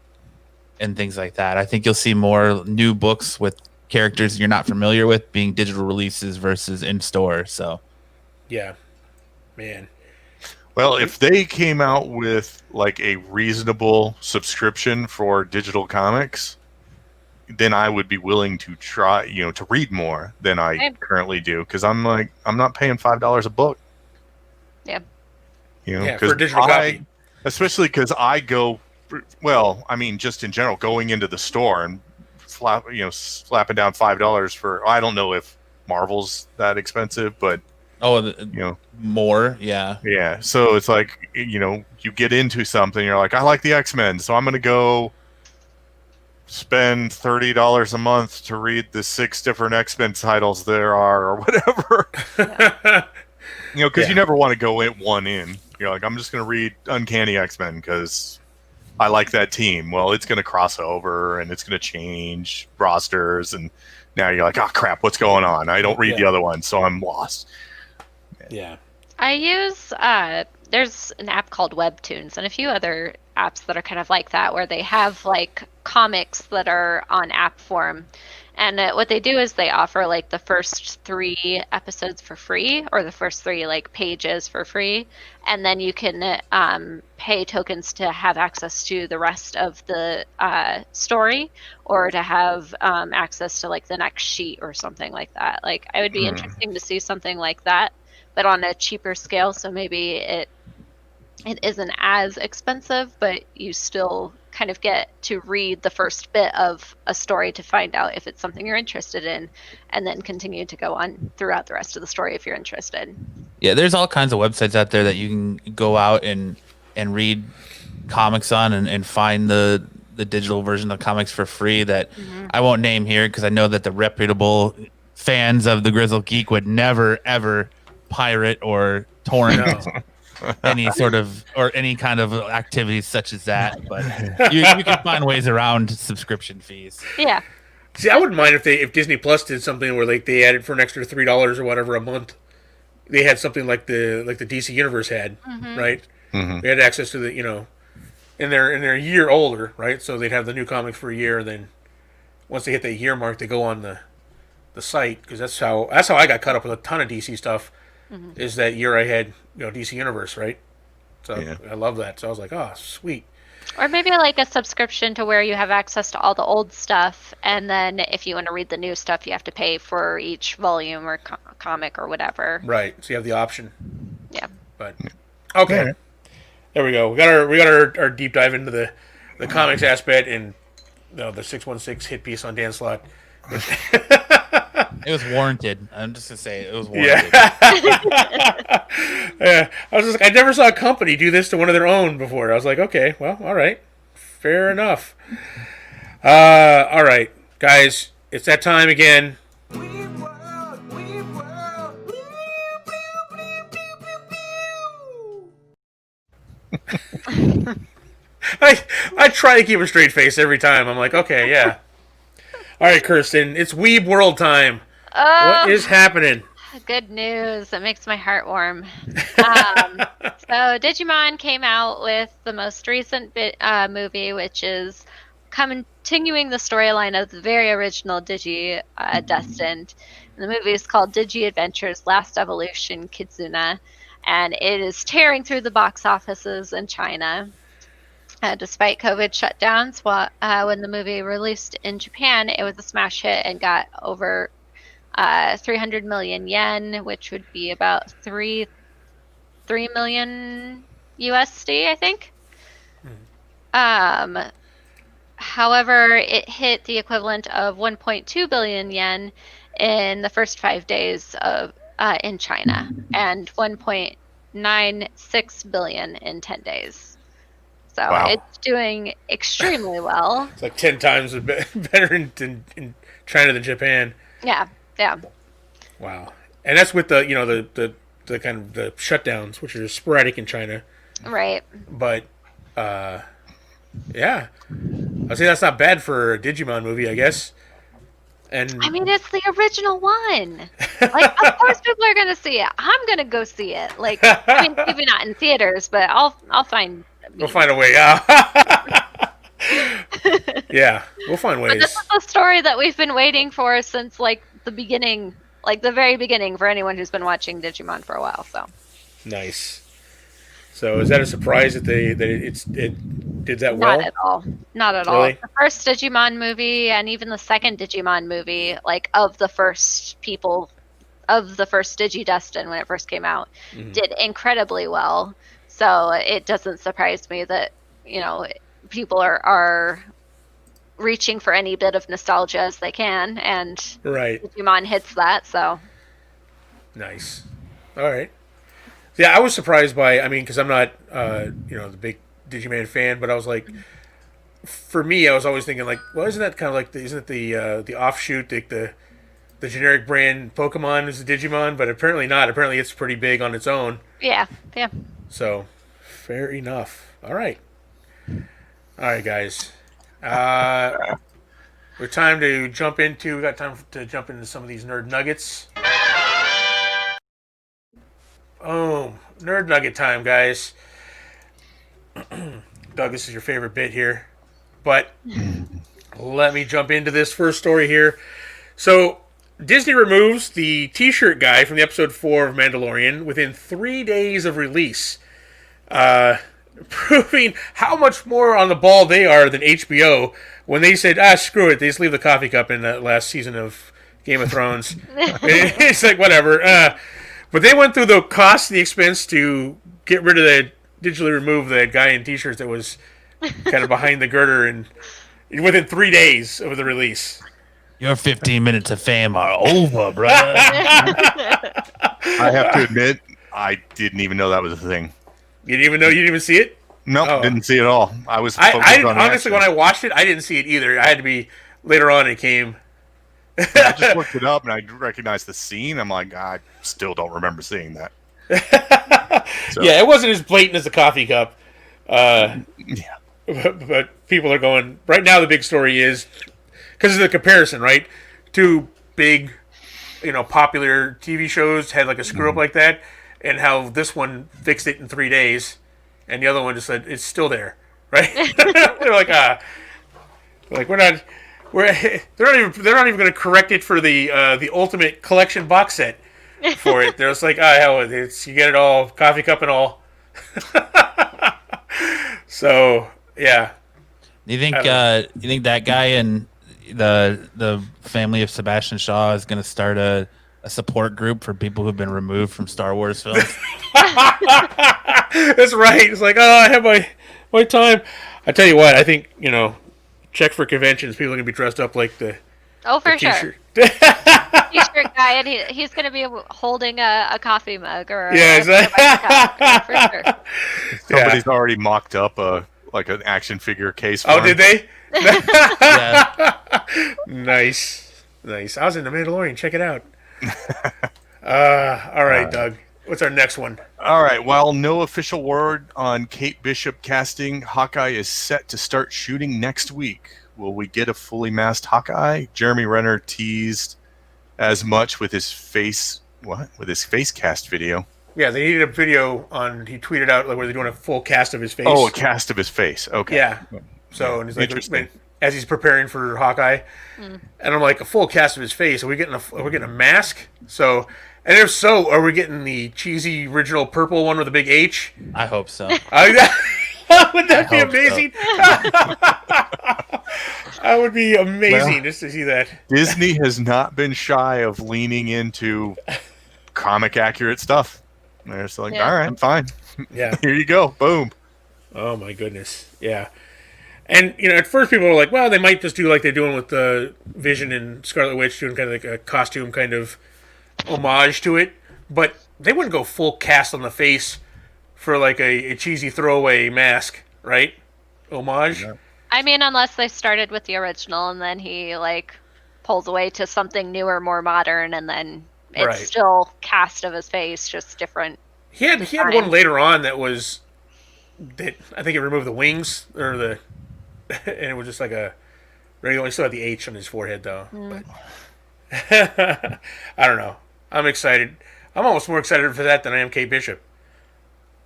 things like that. I think you'll see more new books with characters you're not familiar with being digital releases versus in store. So, yeah, man. Well, if they came out with like a reasonable subscription for digital comics, then I would be willing to try, to read more than I currently do. Because I'm not paying $5 a book. Yeah. For a digital copy. Especially because I go, well, I mean, just in general, going into the store and slapping down $5 for, I don't know if Marvel's that expensive, but more, yeah. So it's like, you get into something, you're like, I like the X-Men, so I'm gonna go spend $30 a month to read the 6 different X-Men titles there are, or whatever. Because you never want to go one in. You're like, I'm just gonna read Uncanny X-Men because I like that team. Well, it's going to cross over and it's going to change rosters. And now you're like, oh, crap, what's going on? I don't read the other one, so I'm lost. Yeah. I use, there's an app called Webtoons and a few other apps that are kind of like that, where they have like comics that are on app form. And what they do is they offer like the first 3 episodes for free, or the first 3 like pages for free, and then you can pay tokens to have access to the rest of the story, or to have access to like the next sheet or something like that. Like, I would be interesting to see something like that, but on a cheaper scale. So maybe it isn't as expensive, but you still kind of get to read the first bit of a story to find out if it's something you're interested in, and then continue to go on throughout the rest of the story if you're interested. Yeah, there's all kinds of websites out there that you can go out and read comics on, and find the digital version of comics for free that I won't name here, because I know that the reputable fans of the Grizzled Geek would never ever pirate or torrent any sort of, or any kind of activities such as that. But you can find ways around subscription fees. Yeah. See, I wouldn't mind if Disney Plus did something where like they added for an extra $3 or whatever a month. They had something like the DC Universe had, right? They had access to the and they're a year older, right? So they'd have the new comics for a year, and then once they hit the year mark, they go on the site, because that's how I got caught up with a ton of DC stuff. Is that year I had DC Universe, right? So Yeah. I love that. So I was like, oh, sweet. Or maybe like a subscription to where you have access to all the old stuff, and then if you want to read the new stuff, you have to pay for each volume or comic or whatever. Right. So you have the option. Yeah. But okay, Yeah. there we go. We got our deep dive into the comics aspect, and the 616 hit piece on Dan Slott. It was warranted. I'm just gonna say it was warranted. Yeah. Yeah. I was just like, I never saw a company do this to one of their own before. I was like, okay, well, all right, fair enough. All right, guys, it's that time again. I try to keep a straight face every time. I'm like, okay, yeah. All right, Kirsten, it's Weeb World time. What is happening? Good news. It makes my heart warm. So Digimon came out with the most recent movie, which is continuing the storyline of the very original Digi Destined. And the movie is called Digi Adventures Last Evolution Kizuna, and it is tearing through the box offices in China. Despite COVID shutdowns, when the movie released in Japan, it was a smash hit and got over 300 million yen, which would be about 3 million USD, I think. However, it hit the equivalent of 1.2 billion yen in the first 5 days of in China, and 1.96 billion in 10 days. So It's doing extremely well. It's like 10 times better in China than Japan. Yeah. Wow. And that's with the the kind of the shutdowns, which are sporadic in China. Right. But yeah, I'd say that's not bad for a Digimon movie, I guess. And I mean, it's the original one. Like, of course, people are gonna see it. I'm gonna go see it. Like, I mean, maybe not in theaters, but I'll find. we'll find a way out. Yeah, we'll find ways. But this is the story that we've been waiting for since like the beginning, like the very beginning, for anyone who's been watching Digimon for a while. So Nice. So is that a surprise that it did that well? not at all. Not at all. Really? The first Digimon movie and even the second Digimon movie, like of the first Digidestin when it first came out, did incredibly well. So it doesn't surprise me that, people are reaching for any bit of nostalgia as they can, and Right. Digimon hits that, so. Nice. All right. Yeah, I was surprised by. I mean, because I'm not, the big Digimon fan, but I was like, for me, I was always thinking like, well, isn't that kind of like isn't it the offshoot, the generic brand Pokemon is the Digimon? But apparently not. Apparently, it's pretty big on its own. Yeah. So, fair enough. All right, guys. We're time to jump into. We got time to jump into some of these nerd nuggets. Oh, nerd nugget time, guys. Doug, this is your favorite bit here, but let me jump into this first story here. So, Disney removes the T-shirt guy from the episode 4 of Mandalorian within 3 days of release, proving how much more on the ball they are than HBO when they said, screw it, they just leave the coffee cup in that last season of Game of Thrones. It's like, whatever. But they went through the cost and the expense to get rid of the, digitally remove the guy in T-shirts that was kind of behind the girder, and within 3 days of the release. Your 15 minutes of fame are over, brother. I have to admit, I didn't even know that was a thing. You didn't even know? You didn't even see it? Nope, didn't see it at all. I was I focused on honestly, action. when I watched it, I didn't see it either. I had to be later on. It came. I just looked it up and I recognized the scene. I'm like, I still don't remember seeing that. So, Yeah, it wasn't as blatant as the coffee cup. yeah. But people are going right now. The big story is because of the comparison, right? Two big, popular TV shows had like a screw up like that, and how this one fixed it in 3 days, and the other one just said it's still there, right? They're like, they're not even going to correct it for the Ultimate Collection box set for it. They're just like, hell, you get it all, coffee cup and all. So yeah. Do you think that guy and the family of Sebastian Shaw is going to start a support group for people who've been removed from Star Wars films? That's right. It's like, I have my time. I tell you what, I think, check for conventions, people are going to be dressed up like the for T-shirt. sure. T-shirt guy, and he's going to be holding a coffee mug or exactly. For sure. Somebody's already mocked up an action figure case. Oh, did they? Yeah. Nice. I was in The Mandalorian. Check it out. All right, Doug. What's our next one? All right. While no official word on Kate Bishop casting, Hawkeye is set to start shooting next week. Will we get a fully masked Hawkeye? Jeremy Renner teased as much with his face cast video. Yeah, they needed a video on. He tweeted out where they're doing a full cast of his face. Oh, a cast of his face. Okay. Yeah. So and he's like, Interesting. as he's preparing for Hawkeye, and I'm like, a full cast of his face. Are we getting a mask? So, and if so, are we getting the cheesy original purple one with a big H? I hope so. Would that be amazing? That would be amazing just to see that. Disney has not been shy of leaning into comic accurate stuff. They're just like, all right, fine. Yeah. Here you go. Boom. Oh my goodness. Yeah. And at first people were like, well, they might just do like they're doing with the Vision and Scarlet Witch, doing kind of like a costume kind of homage to it. But they wouldn't go full cast on the face for like a cheesy throwaway mask, right? Homage. Yeah. I mean, unless they started with the original and then he pulls away to something newer, more modern, and then it's still cast of his face, just different. He had one later on that I think it removed the wings and it was just like a regular. He still had the H on his forehead though. But I don't know. I'm excited. I'm almost more excited for that than I am Kate Bishop.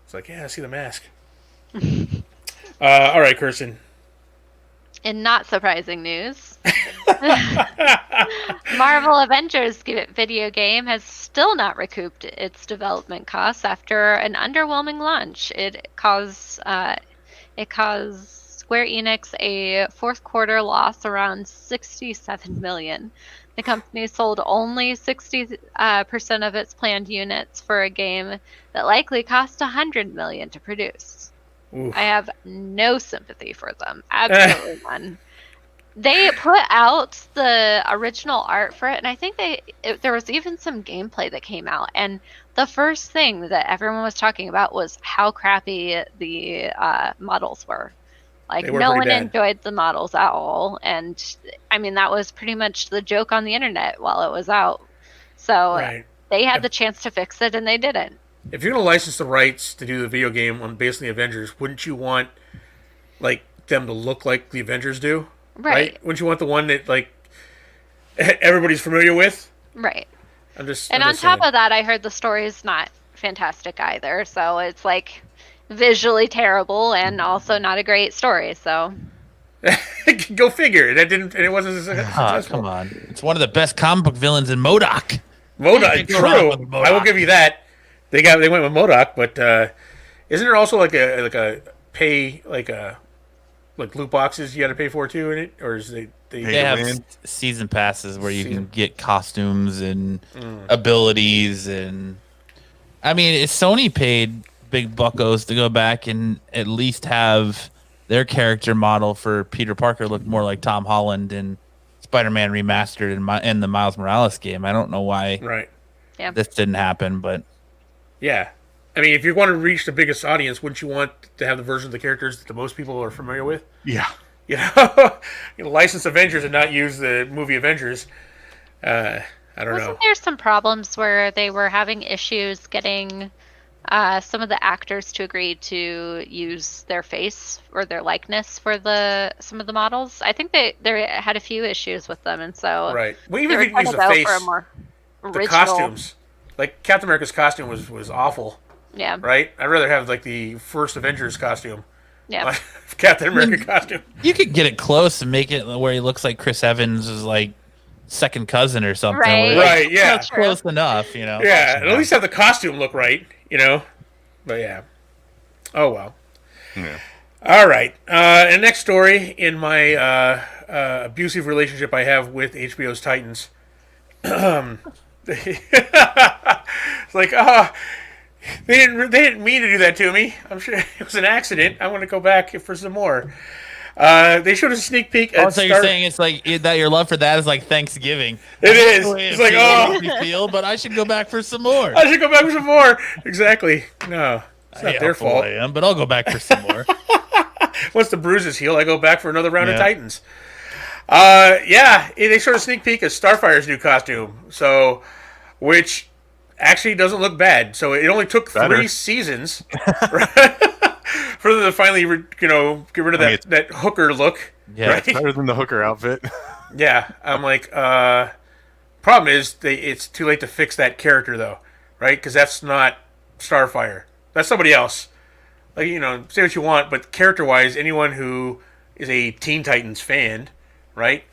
It's like, I see the mask. All right, Kirsten. In not surprising news, Marvel Avengers video game has still not recouped its development costs after an underwhelming launch. It caused Square Enix a fourth quarter loss around $67 million. The company sold only 60% of its planned units for a game that likely cost $100 million to produce. Oof. I have no sympathy for them. Absolutely none. They put out the original art for it, and I think there was even some gameplay that came out. And the first thing that everyone was talking about was how crappy the models were. Like, no one enjoyed the models at all. And, I mean, that was pretty much the joke on the internet while it was out. So they had the chance to fix it, and they didn't. If you're going to license the rights to do the video game on basically Avengers, wouldn't you want them to look like the Avengers do? Right? Wouldn't you want the one that everybody's familiar with? Right. I'm just on top of that, I heard the story is not fantastic either. So it's visually terrible and also not a great story. So Go figure. That didn't, and it wasn't successful. Come on. It's one of the best comic book villains in MODOK. MODOK, Go wrong with true. MODOK. I will give you that. They went with MODOK, but isn't there also like a pay like loot boxes you got to pay for too in it, or is they They to have win. season passes where you can get costumes and abilities, and I mean, Sony paid big buckos to go back and at least have their character model for Peter Parker look more like Tom Holland in Spider-Man Remastered in the Miles Morales game. I don't know why right? this didn't happen, but Yeah. I mean, if you want to reach the biggest audience, wouldn't you want to have the version of the characters that the most people are familiar with? Yeah. You know, license Avengers and not use the movie Avengers. I don't know. Wasn't there some problems where they were having issues getting some of the actors to agree to use their face or their likeness for some of the models? I think they had a few issues with them, and so Right. Well, they even were if you use trying to the go face, for a more the original. costumes, like Captain America's costume was awful, Yeah, right? I'd rather have like the first Avengers costume, yeah. Captain America costume. you could get it close and make it where he looks like Chris Evans is like second cousin or something. Right. Right, yeah. That's close enough, you know. Yeah, at least have the costume look right, you know. But yeah. Oh well. Yeah. All right. And next story in my abusive relationship I have with HBO's Titans. It's like, they didn't mean to do that to me. I'm sure it was an accident. I want to go back for some more. They showed a sneak peek. Also, you're saying it's like that your love for that is like Thanksgiving. It is. The way It's like, oh, makes me feel, but I should go back for some more. I should go back for some more. Exactly. No, it's not their How full fault. I am, but I'll go back for some more. Once the bruises heal, I go back for another round of Yeah. Titans. They showed a sneak peek of Starfire's new costume, which actually doesn't look bad. So it only took Better. 3 seasons for them to finally, get rid of that hooker look. Yeah, right? Better than the hooker outfit. Yeah, I'm like, problem is it's too late to fix that character though, right? Because that's not Starfire. That's somebody else. Like, say what you want, but character-wise, anyone who is a Teen Titans fan, right,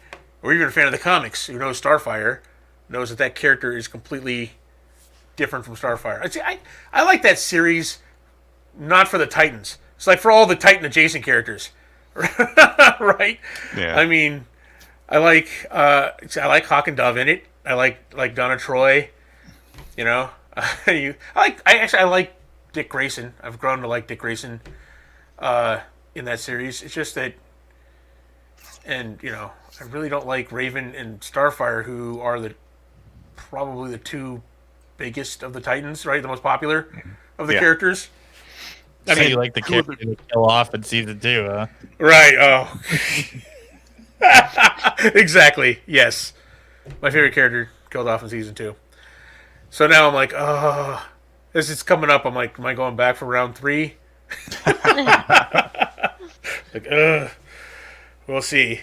or even a fan of the comics who knows Starfire, knows that character is completely different from Starfire. I like that series, not for the Titans. It's like for all the Titan-adjacent characters, right? Yeah. I mean, I like Hawk and Dove in it. I like Donna Troy. I like Dick Grayson. I've grown to like Dick Grayson in that series. It's just that, and I really don't like Raven and Starfire, who are probably the 2 biggest of the Titans, right? The most popular of the characters. I mean, you like the character to kill off in season 2, huh? Right. Oh. Exactly. Yes. My favorite character killed off in season 2. So now I'm like, oh, this is coming up. I'm like, am I going back for round 3? Like, we'll see.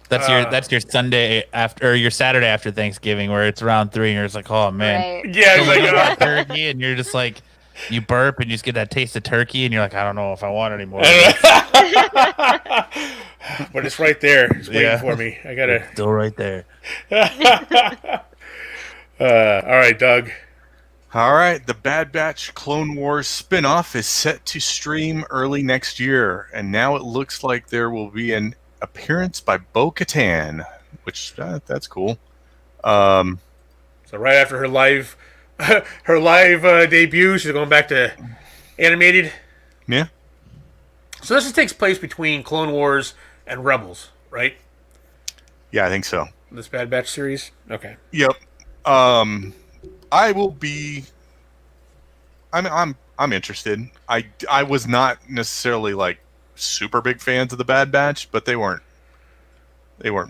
That's your Sunday after, or your Saturday after Thanksgiving, where it's round 3 and you're just like, oh man, Right. Yeah, it's like, turkey, and you're just like, you burp and you just get that taste of turkey, and you're like, I don't know if I want it anymore. but it's right there. It's waiting for me. I gotta. Still right there. All right, Doug. All right, the Bad Batch Clone Wars spinoff is set to stream early next year, and now it looks like there will be an appearance by Bo-Katan, which that's cool. So right after her live debut, she's going back to animated. Yeah. So this takes place between Clone Wars and Rebels, right? Yeah, I think so. This Bad Batch series. Okay. Yep. I will be. I'm interested. I was not necessarily like super big fans of the Bad Batch, but they weren't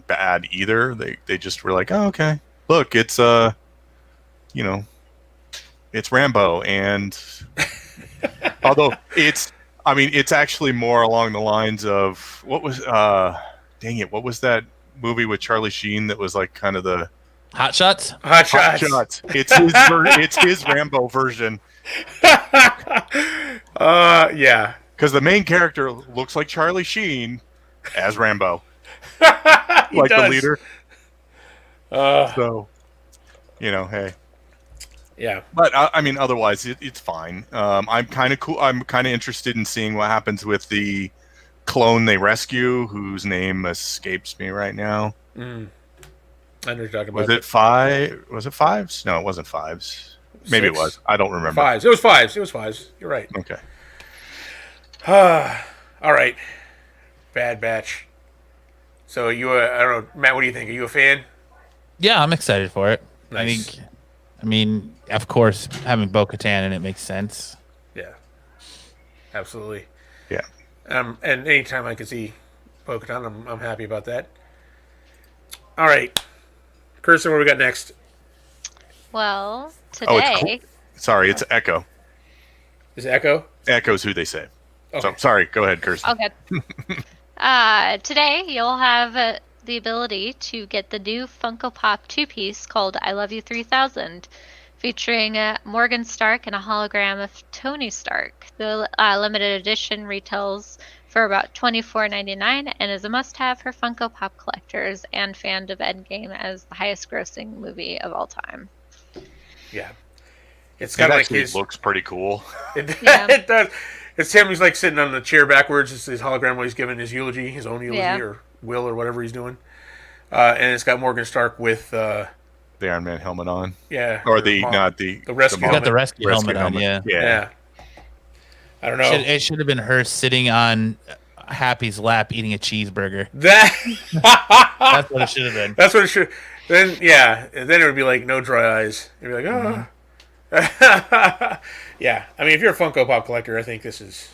bad either. They just were like, oh, okay, look, it's it's Rambo, and although it's actually more along the lines of what was what was that movie with Charlie Sheen that was like kind of the Hot Shots? Hot Hot Shots. Shots. It's his Rambo version. Yeah. Because the main character looks like Charlie Sheen, as Rambo, He like does. the leader. Uh, So, hey. yeah. But I mean, otherwise, it's fine. I'm kind of cool. I'm kind of interested in seeing what happens with the clone they rescue, whose name escapes me right now. I know what you're talking Was about. it five? Was it fives? No, it wasn't fives. Maybe it 6? was. I don't remember. Fives. It was fives. It was fives. You're right. Okay. All right. Bad Batch. So you, I don't know, Matt. What do you think? Are you a fan? Yeah, I'm excited for it. Nice. I mean, of course, having Bo-Katan in it makes sense. Yeah. Absolutely. Yeah. And anytime I can see Bo-Katan, I'm happy about that. All right, Kirsten, what do we got next? Well, Oh, it's today. Sorry, it's Echo. Is it Echo? Echo's who they say. Okay. So sorry. Go ahead, Kirsten. Okay. Today you'll have the ability to get the new Funko Pop 2-piece called I Love You 3000, featuring Morgan Stark and a hologram of Tony Stark. The limited edition retails for about $24.99 and is a must-have for Funko Pop collectors and fans of Endgame as the highest-grossing movie of all time. Yeah. It's It kind of like actually his. looks pretty cool. Yeah. It does. It's him. He's like sitting on the chair backwards. It's his hologram while he's giving his eulogy, his own eulogy, Yeah. or will, or whatever he's doing. And it's got Morgan Stark with, The Iron Man helmet on, yeah, or the mom. not the rescue You got the rescue, rescue helmet on, yeah. Yeah. I don't know. It should have been her sitting on Happy's lap eating a cheeseburger. That. That's what it should have been. That's what it should. Then and then it would be like no dry eyes. You'd be like, oh. Yeah. I mean, if you're a Funko Pop collector, I think this is.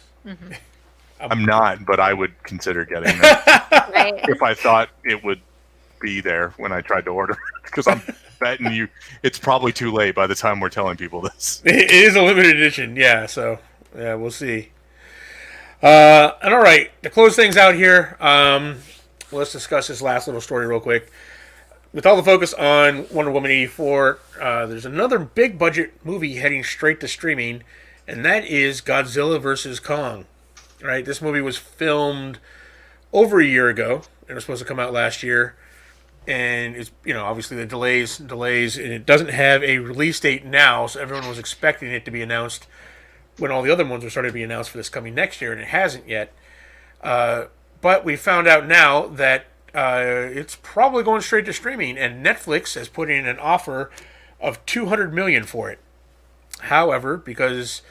I'm not, but I would consider getting that Right. if I thought it would be there when I tried to order. Because I'm betting you, it's probably too late by the time we're telling people this. It is a limited edition, yeah. So we'll see. And all right, to close things out here, let's discuss this last little story real quick. With all the focus on Wonder Woman 84, there's another big budget movie heading straight to streaming, and that is Godzilla vs. Kong. Right, this movie was filmed over a year ago. It was supposed to come out last year, and it's obviously the delays, and it doesn't have a release date now. So everyone was expecting it to be announced when all the other ones were starting to be announced for this coming next year, and it hasn't yet. But we found out now that it's probably going straight to streaming, and Netflix has put in an offer of $200 million for it. However, because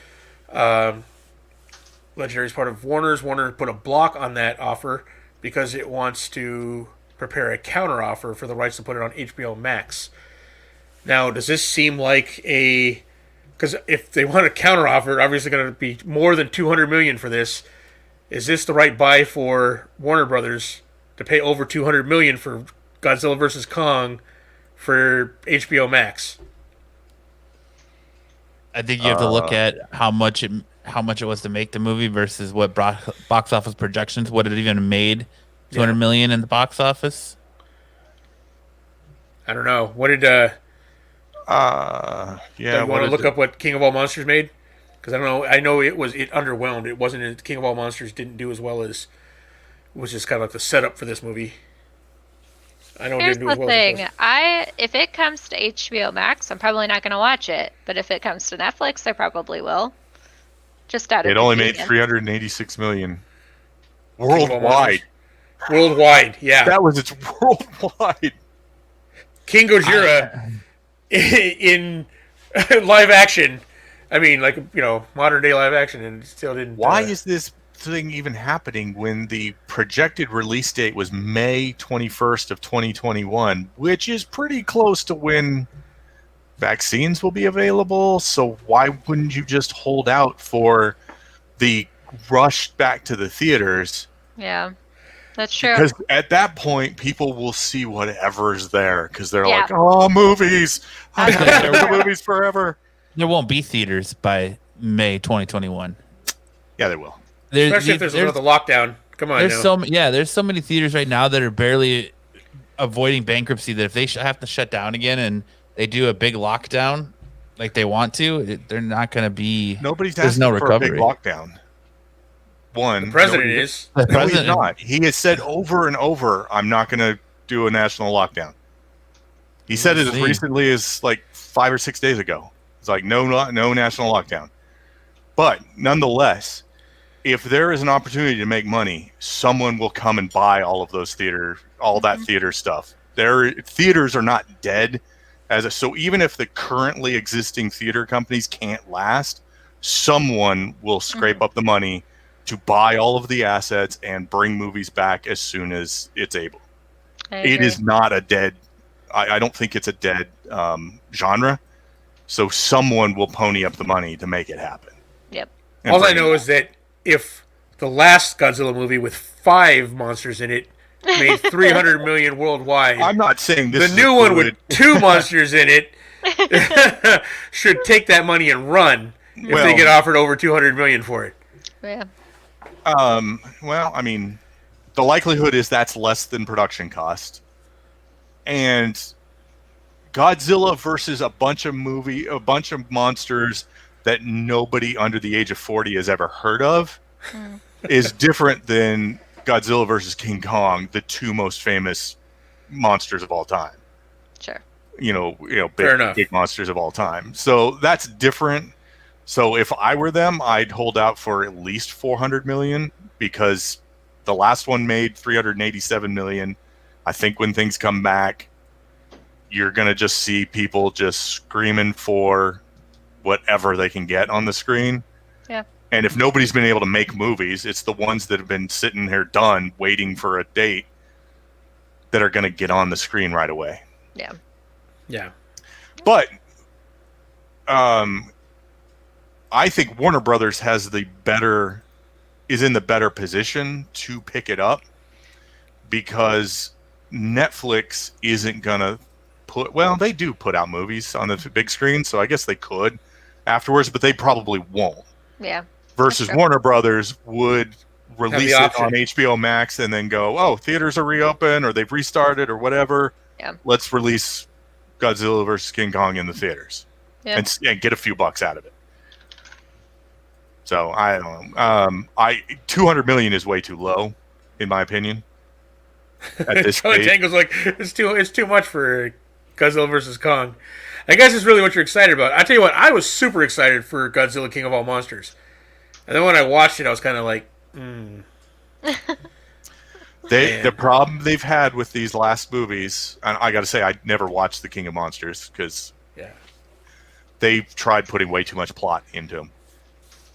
Legendary is part of Warner's, Warner put a block on that offer because it wants to prepare a counter offer for the rights to put it on HBO Max. Now, does this seem like a... Because if they want a counter offer, obviously going to be more than $200 million for this. Is this the right buy for Warner Brothers to pay over $200 million for Godzilla vs. Kong for HBO Max? I think you have to look at how much it was to make the movie versus what box office projections would it even made $200 million in the box office. I don't know. What did Yeah. you want to look up what King of All Monsters made? Because I don't know. I know it underwhelmed. It wasn't. King of All Monsters didn't do as well as. Was just kind of like the setup for this movie. I know Here's it didn't do as the well as it thing. was. If it comes to HBO Max, I'm probably not going to watch it. But if it comes to Netflix, I probably will. Just out of It only made convenience. $386 million King of All worldwide. Monsters. Worldwide, yeah. That was its worldwide. King Gojira in live action. I mean, like modern day live action, and it still didn't. Why is this thing even happening when the projected release date was May 21st of 2021, which is pretty close to when vaccines will be available? So why wouldn't you just hold out for the rush back to the theaters? Yeah, that's true. Because at that point, people will see whatever's there because they're Yeah. like, "Oh, movies! I Actually, have the movies forever." There won't be theaters by May 2021. Yeah, they will. Especially if there's another lockdown. Come on, now. There's so many theaters right now that are barely avoiding bankruptcy that if they have to shut down again and they do a big lockdown like they want to, they're not going to be. Nobody's There's asking no for recovery. a big lockdown. One, The president nobody- is. The No, he's president, not. He has said over and over, "I'm not going to do a national lockdown." He said it as see. recently as like 5 or 6 days ago. It's like no national lockdown. But nonetheless, if there is an opportunity to make money, someone will come and buy all of those all that theater stuff. Their theaters are not dead, so even if the currently existing theater companies can't last, someone will scrape up the money to buy all of the assets and bring movies back as soon as it's able. It is not a dead. I don't think it's a dead genre. So someone will pony up the money to make it happen. Yep. And All I bring it know back. is that if the last Godzilla movie with 5 monsters in it made 300 million worldwide, I'm not saying this. the is new a one good- with 2 monsters in it should take that money and run if Well- they get offered over 200 million for it. Yeah. Well, I mean, the likelihood is that's less than production cost. And Godzilla versus a bunch of monsters that nobody under the age of 40 has ever heard of is different than Godzilla versus King Kong, the 2 most famous monsters of all time. Sure. Fair enough. Big monsters of all time. So that's different. So if I were them, I'd hold out for at least 400 million because the last one made 387 million. I think when things come back, you're going to just see people just screaming for whatever they can get on the screen. Yeah. And if nobody's been able to make movies, it's the ones that have been sitting here done waiting for a date that are going to get on the screen right away. Yeah. Yeah. But I think Warner Brothers is in the better position to pick it up because Netflix isn't gonna they do put out movies on the big screen, so I guess they could afterwards, but they probably won't. Yeah. Versus true. Warner Brothers would release it option. on HBO Max and then go, oh, theaters are reopened or they've restarted or whatever. Yeah. Let's release Godzilla versus King Kong in the theaters Yeah. and get a few bucks out of it. So I don't know. 200 million is way too low, in my opinion. At this Charlie stage. Tango's like, it's too much for Godzilla versus Kong. I guess it's really what you're excited about. I tell you what, I was super excited for Godzilla King of All Monsters. And then when I watched it, I was kind of like, The problem they've had with these last movies, and I got to say, I never watched The King of Monsters because yeah. they've tried putting way too much plot into them.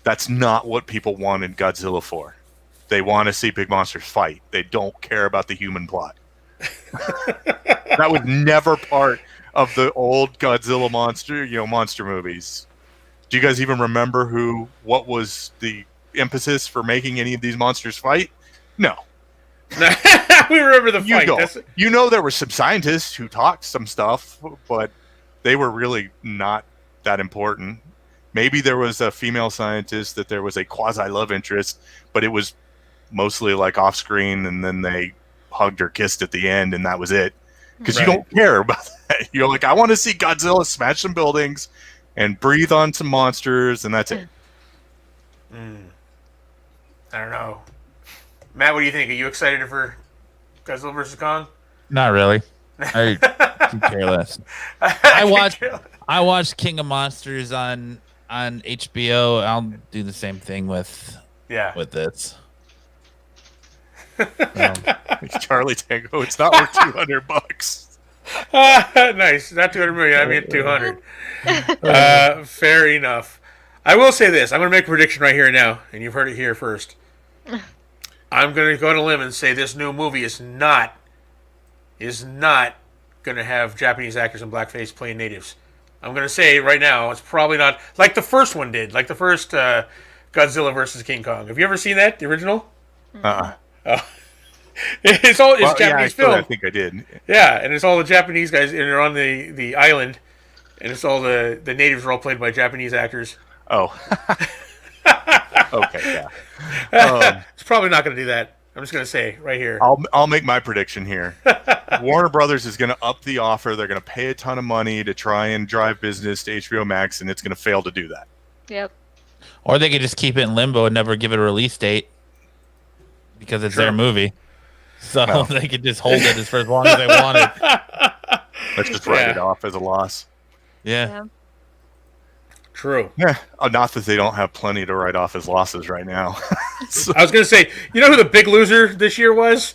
That's not what people wanted Godzilla for. They want to see big monsters fight. They don't care about the human plot. That was never part of the old Godzilla monster movies. Do you guys even remember what was the impetus for making any of these monsters fight? No. We remember the You fight. don't. There were some scientists who talked some stuff, but they were really not that important. Maybe there was a female scientist that there was a quasi love interest, but it was mostly like off screen, and then they hugged or kissed at the end, and that was it. Because you Right. don't care about that. You're like, I want to see Godzilla smash some buildings and breathe on some monsters, and that's it. I don't know. Matt, what do you think? Are you excited for Godzilla versus Kong? not really. I could care less. I watched King of Monsters on HBO. I'll do the same thing with this. It's Charlie Tango. It's not worth $200. Nice. Not 200 million. I mean 200. Fair enough. I will say this. I'm going to make a prediction right here and now, and you've heard it here first. I'm going to go on a limb and say this new movie is not going to have Japanese actors in blackface playing natives. I'm going to say right now it's probably not like the first one did, like the first Godzilla versus King Kong. Have you ever seen that, the original? It's Japanese film. I think I did. Yeah, and it's all the Japanese guys, and they're on the island, and it's all the natives are all played by Japanese actors. Oh. Okay, yeah. It's probably not going to do that. I'm just going to say right here. I'll make my prediction here. Warner Brothers is going to up the offer. They're going to pay a ton of money to try and drive business to HBO Max, and it's going to fail to do that. Yep. Or they could just keep it in limbo and never give it a release date. because it's Sure. their movie. So Well. they could just hold it as for as long as they wanted. Let's just write Yeah. it off as a loss. Yeah. True. Yeah. Not that they don't have plenty to write off as losses right now. So- I was going to say, you know who the big loser this year was?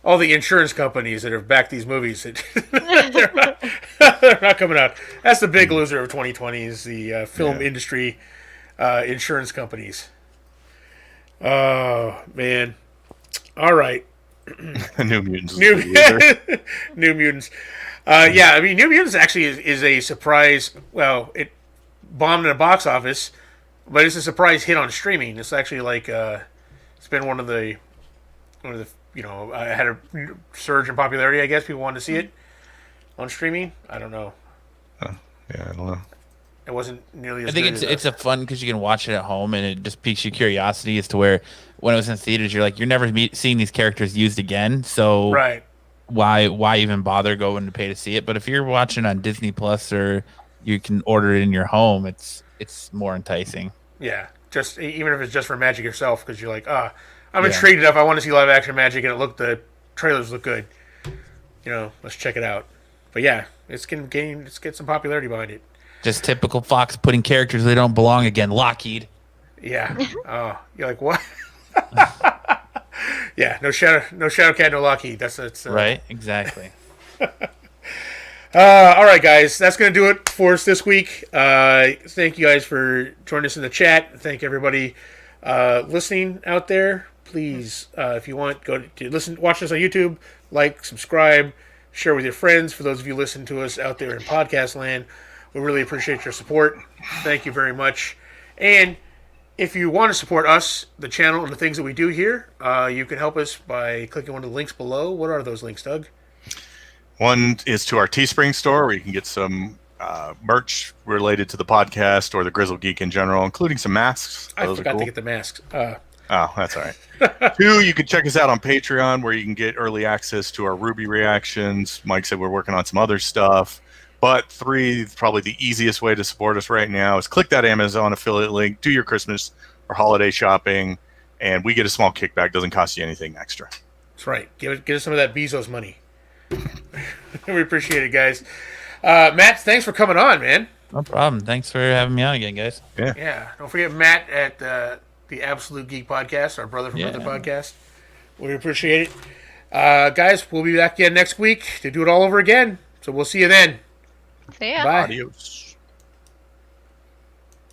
All the insurance companies that have backed these movies. They're not coming out. That's the big loser of 2020 is the film industry insurance companies. Oh, man. All right. New Mutants. is New, the loser. New Mutants. Yeah, I mean, New Mutants actually is a surprise. Well, it bombed in the box office, but it's a surprise hit on streaming. It's actually like it's been one of the had a surge in popularity. I guess people wanted to see it on streaming. I don't know. Yeah, I don't know. It wasn't nearly as I think good it's a fun because you can watch it at home and it just piques your curiosity as to where when it was in theaters you're like you're never seeing these characters used again, so right. why even bother going to pay to see it? But if you're watching on Disney Plus or you can order it in your home, it's more enticing. Yeah, just even if it's just for Magic itself, because you're like, I'm Yeah. intrigued enough. I want to see live action Magic, and the trailers look good. Let's check it out. But yeah, it's getting some popularity behind it. Just typical Fox putting characters they don't belong again. Lockheed. Yeah. Oh, you're like what? Yeah. No Shadow Cat, no Lockheed. That's Right? Exactly. All right, guys. That's gonna do it for us this week. Thank you guys for joining us in the chat. Thank everybody listening out there. Please, if you want, go to watch us on YouTube. Like, subscribe, share with your friends. For those of you listening to us out there in podcast land, we really appreciate your support. Thank you very much. And if you want to support us, the channel, and the things that we do here, you can help us by clicking one of the links below. What are those links, Doug? One is to our Teespring store where you can get some merch related to the podcast or the Grizzled Geek in general, including some masks. I Those are forgot cool. to get the masks. Oh, that's all right. 2, you can check us out on Patreon where you can get early access to our Ruby reactions. Mike said we're working on some other stuff. But 3, probably the easiest way to support us right now is click that Amazon affiliate link, do your Christmas or holiday shopping, and we get a small kickback. Doesn't cost you anything extra. That's right. Give us some of that Bezos money. We appreciate it, guys. Matt, thanks for coming on, man. No problem. Thanks for having me on again, guys. Yeah. Don't forget Matt at the Absolute Geek Podcast, our brother from another podcast. We appreciate it. Guys, we'll be back again next week to do it all over again. So we'll see you then. So yeah. Bye. Adios.